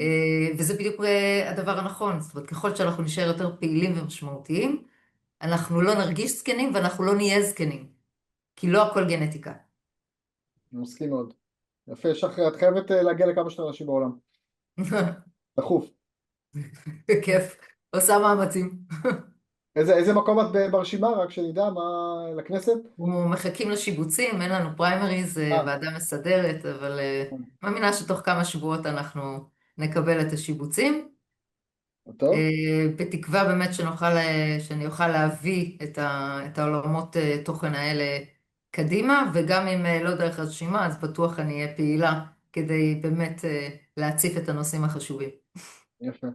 וזה בדיוק הדבר הנכון. זאת אומרת, ככל שאנחנו נשאר יותר פעילים ומשמעותיים, אנחנו לא נרגיש זקנים ואנחנו לא נהיה זקנים, כי לא הכל גנטיקה. אני מסכים מאוד. יפה, את חייבת להגיע לכמה שיותר אנשים בעולם, דחוף. בכיף, עושה מאמצים. איזה מקום את ברשימה, רק שנדע מה לכנסת? ומחכים לשיבוצים, אין לנו פריימריז, ועדה מסדרת, אבל מאמינה שתוך כמה שבועות אנחנו נקבל את השיבוצים. טוב. בתקווה באמת שאני אוכל להביא את העולמות תוכן האלה קדימה, וגם אם לא דרך הרשימה, אז בטוח אני אהיה פעילה כדי באמת להציף את הנושאים החשובים. יפה.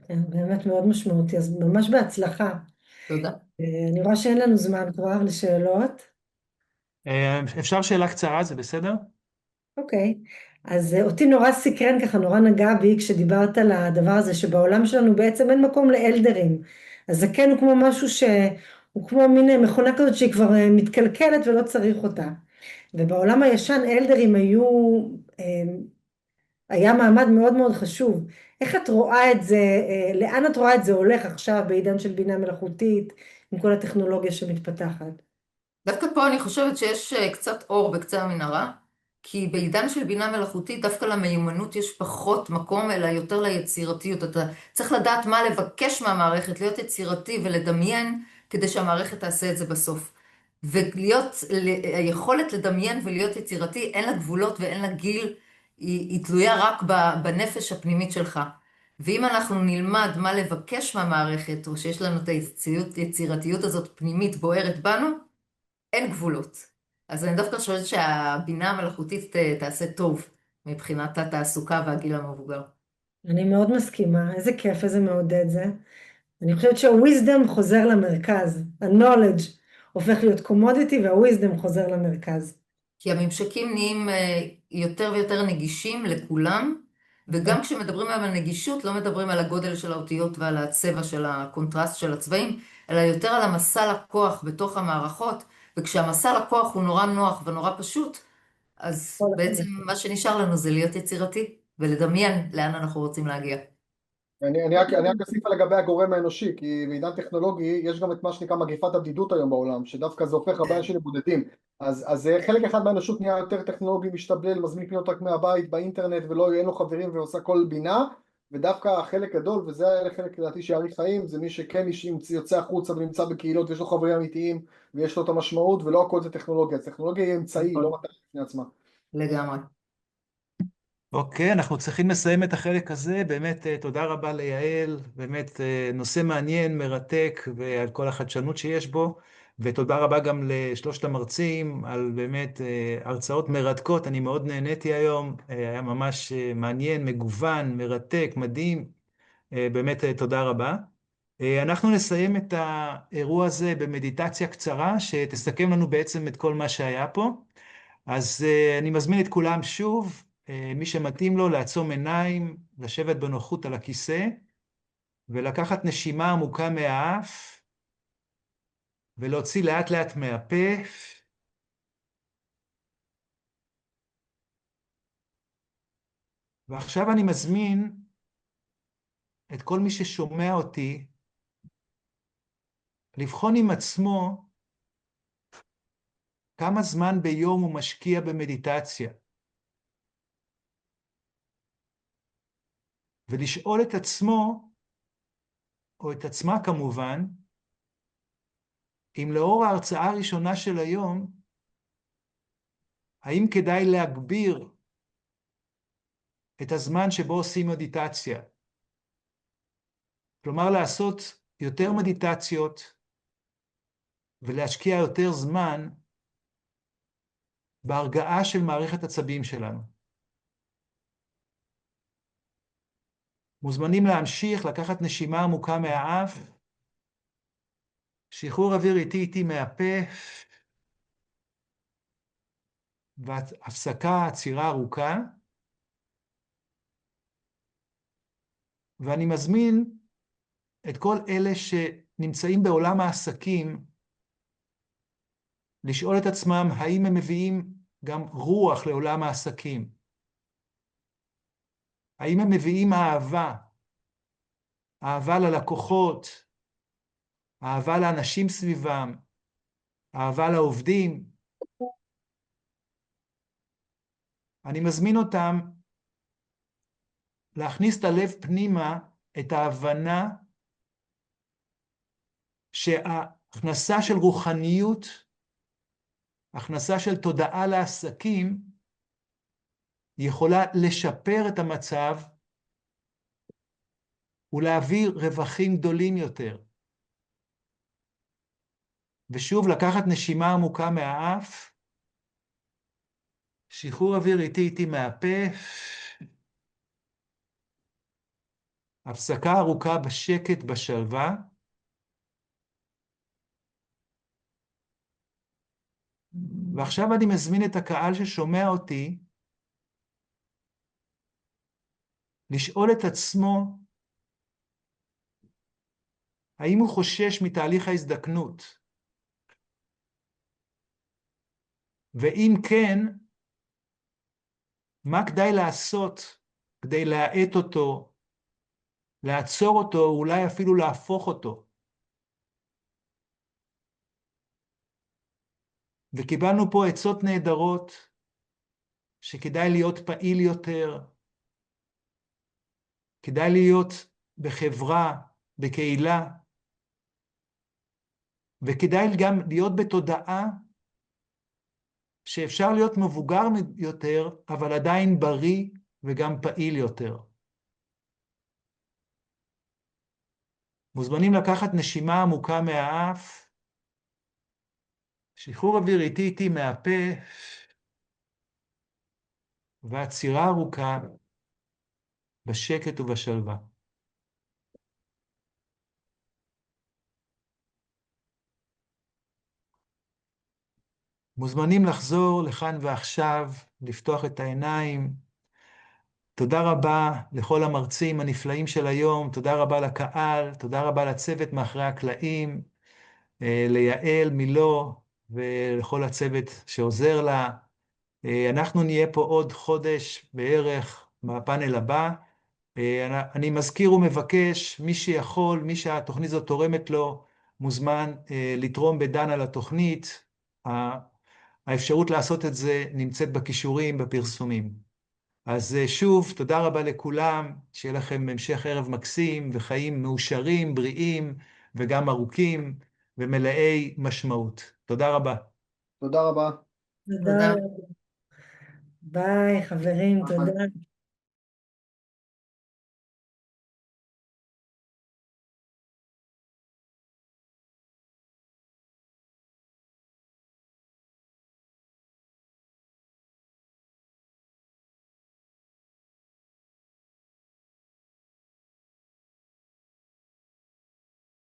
כן, באמת מאוד משמעותי, אז ממש בהצלחה. תודה. אני רואה שאין לנו זמן כבר לשאלות. אפשר שאלה קצרה, זה בסדר? אוקיי, אז אותי נורא סקרן ככה, נורא נגע בי כשדיברת על הדבר הזה שבעולם שלנו בעצם אין מקום לאלדרים. הזקן הוא כמו משהו שהוא כמו מין מכונה כזאת שהיא כבר מתקלקלת ולא צריך אותה. ובעולם הישן אלדרים היה מעמד מאוד מאוד חשוב. איך את רואה את זה, לאן את רואה את זה הולך עכשיו בעידן של בינה מלאכותית, עם כל הטכנולוגיה שמתפתחת? דווקא פה אני חושבת שיש קצת אור בקצה המנהרה, כי בעידן של בינה מלאכותית דווקא למיומנות יש פחות מקום, אלא יותר ליצירתיות. אתה צריך לדעת מה לבקש מהמערכת, להיות יצירתי ולדמיין, כדי שהמערכת תעשה את זה בסוף. היכולת לדמיין ולהיות יצירתי, אין לה גבולות ואין לה גיל, היא תלויה רק בנפש הפנימית שלך. ואם אנחנו נלמד מה לבקש מהמערכת, או שיש לנו את היצירתיות הזאת פנימית בוערת בנו, אין גבולות. אז אני דווקא חושבת שהבינה המלאכותית תעשה טוב מבחינת התעסוקה והגיל המבוגר. אני מאוד מסכימה, איזה כיף, איזה מעודד זה. אני חושבת שה-wisdom חוזר למרכז, ה-knowledge הופך להיות commodity וה-wisdom חוזר למרכז. כי הממשקים נהיים יותר ויותר נגישים לכולם, וגם כשמדברים על נגישות, לא מדברים על הגודל של האותיות ועל הצבע של הקונטרסט של הצבעים, אלא יותר על המסע לקוח בתוך המערכות, וכשהמסע לקוח הוא נורא נוח ונורא פשוט, אז בעצם מה שנשאר לנו זה להיות יצירתי, ולדמיין לאן אנחנו רוצים להגיע. אני רק אוסיף לגבי הגורם האנושי, כי בעידן טכנולוגי יש גם את מה שנקרא מגפת הבדידות היום בעולם, שדווקא זה הופך הרבה אנשים לבודדים. אז חלק אחד מהאנושות נהיה יותר טכנולוגי, משתבלל, מזמין פניות רק מהבית, באינטרנט, אין לו חברים ועושה כל בינה, ודווקא החלק גדול, וזה החלק לדעתי שיאריך חיים, זה מי שכן יוצא החוצה ונמצא בקהילות, ויש לו חברים אמיתיים, ויש לו את המשמעות, ולא הכל זה טכנולוגיה. טכנולוגיה היא אמצעי, לא מטרה בפני עצמה. לגמרי. אוקיי, אנחנו צריכים לסיים את החלק הזה. באמת, תודה רבה ליעל, באמת נושא מעניין, מרתק, ועל כל החדשנות שיש בו. ותודה רבה גם לשלושת המרצים על באמת הרצאות מרתקות. אני מאוד נהניתי היום, היה ממש מעניין, מגוון, מרתק, מדהים. באמת תודה רבה. אנחנו נסיים את האירוע הזה במדיטציה קצרה, שתסכם לנו בעצם את כל מה שהיה פה. אז אני מזמין את כולם שוב, מי שמתאים לו לעצום עיניים, לשבת בנוחות על הכיסא, ולקחת נשימה עמוקה מהאף, ולהוציא לאט לאט מהפה. ועכשיו אני מזמין את כל מי ששומע אותי, לבחון עם עצמו כמה זמן ביום הוא משקיע במדיטציה. ולשאול את עצמו, או את עצמה כמובן, אם לאור ההרצאה הראשונה של היום, האם כדאי להגביר את הזמן שבו עושים מדיטציה? כלומר, לעשות יותר מדיטציות ולהשקיע יותר זמן בהרגעה של מערכת עצבים שלנו. מוזמנים להמשיך, לקחת נשימה עמוקה מהאף, שחרור אוויר איטי מהפה, והפסקה, עצירה ארוכה. ואני מזמין את כל אלה שנמצאים בעולם העסקים, לשאול את עצמם האם הם מביאים גם רוח לעולם העסקים. האם הם מביאים אהבה, אהבה ללקוחות, אהבה לאנשים סביבם, אהבה לעובדים. אני מזמין אותם להכניס את הלב פנימה, את ההבנה שההכנסה של רוחניות, הכנסה של תודעה לעסקים, יכולה לשפר את המצב ולהביא רווחים גדולים יותר. ושוב, לקחת נשימה עמוקה מהאף, שחרור אוויר איטי מהפה, הפסקה ארוכה בשקט בשלווה, ועכשיו אני מזמין את הקהל ששומע אותי לשאול את עצמו האם הוא חושש מתהליך ההזדקנות, ואם כן, מה כדאי לעשות כדי להאט אותו, לעצור אותו, אולי אפילו להפוך אותו. וקיבלנו פה עצות נהדרות, שכדאי להיות פעיל יותר, כדאי להיות בחברה, בקהילה, וכדאי גם להיות בתודעה שאפשר להיות מבוגר יותר, אבל עדיין בריא וגם פעיל יותר. מוזמנים לקחת נשימה עמוקה מהאף, שחרור אוויר איטי מהפה, ועצירה ארוכה בשקט ובשלווה. מוזמנים לחזור לכאן ועכשיו, לפתוח את העיניים. תודה רבה לכל המרצים הנפלאים של היום, תודה רבה לקהל, תודה רבה לצוות מאחורי הקלעים, ליעל מילו ולכל הצוות שעוזר לה. אנחנו נהיה פה עוד חודש בערך בפאנל הבא. אני מזכיר ומבקש, מי שיכול, מי שהתוכנית הזאת תורמת לו, מוזמן לתרום בדן על התוכנית. האפשרות לעשות את זה נמצאת בכישורים, בפרסומים. אז שוב, תודה רבה לכולם, שיהיה לכם המשך ערב מקסים וחיים מאושרים, בריאים וגם ארוכים ומלאי משמעות. תודה רבה. תודה רבה. תודה. תודה. ביי, חברים, תודה.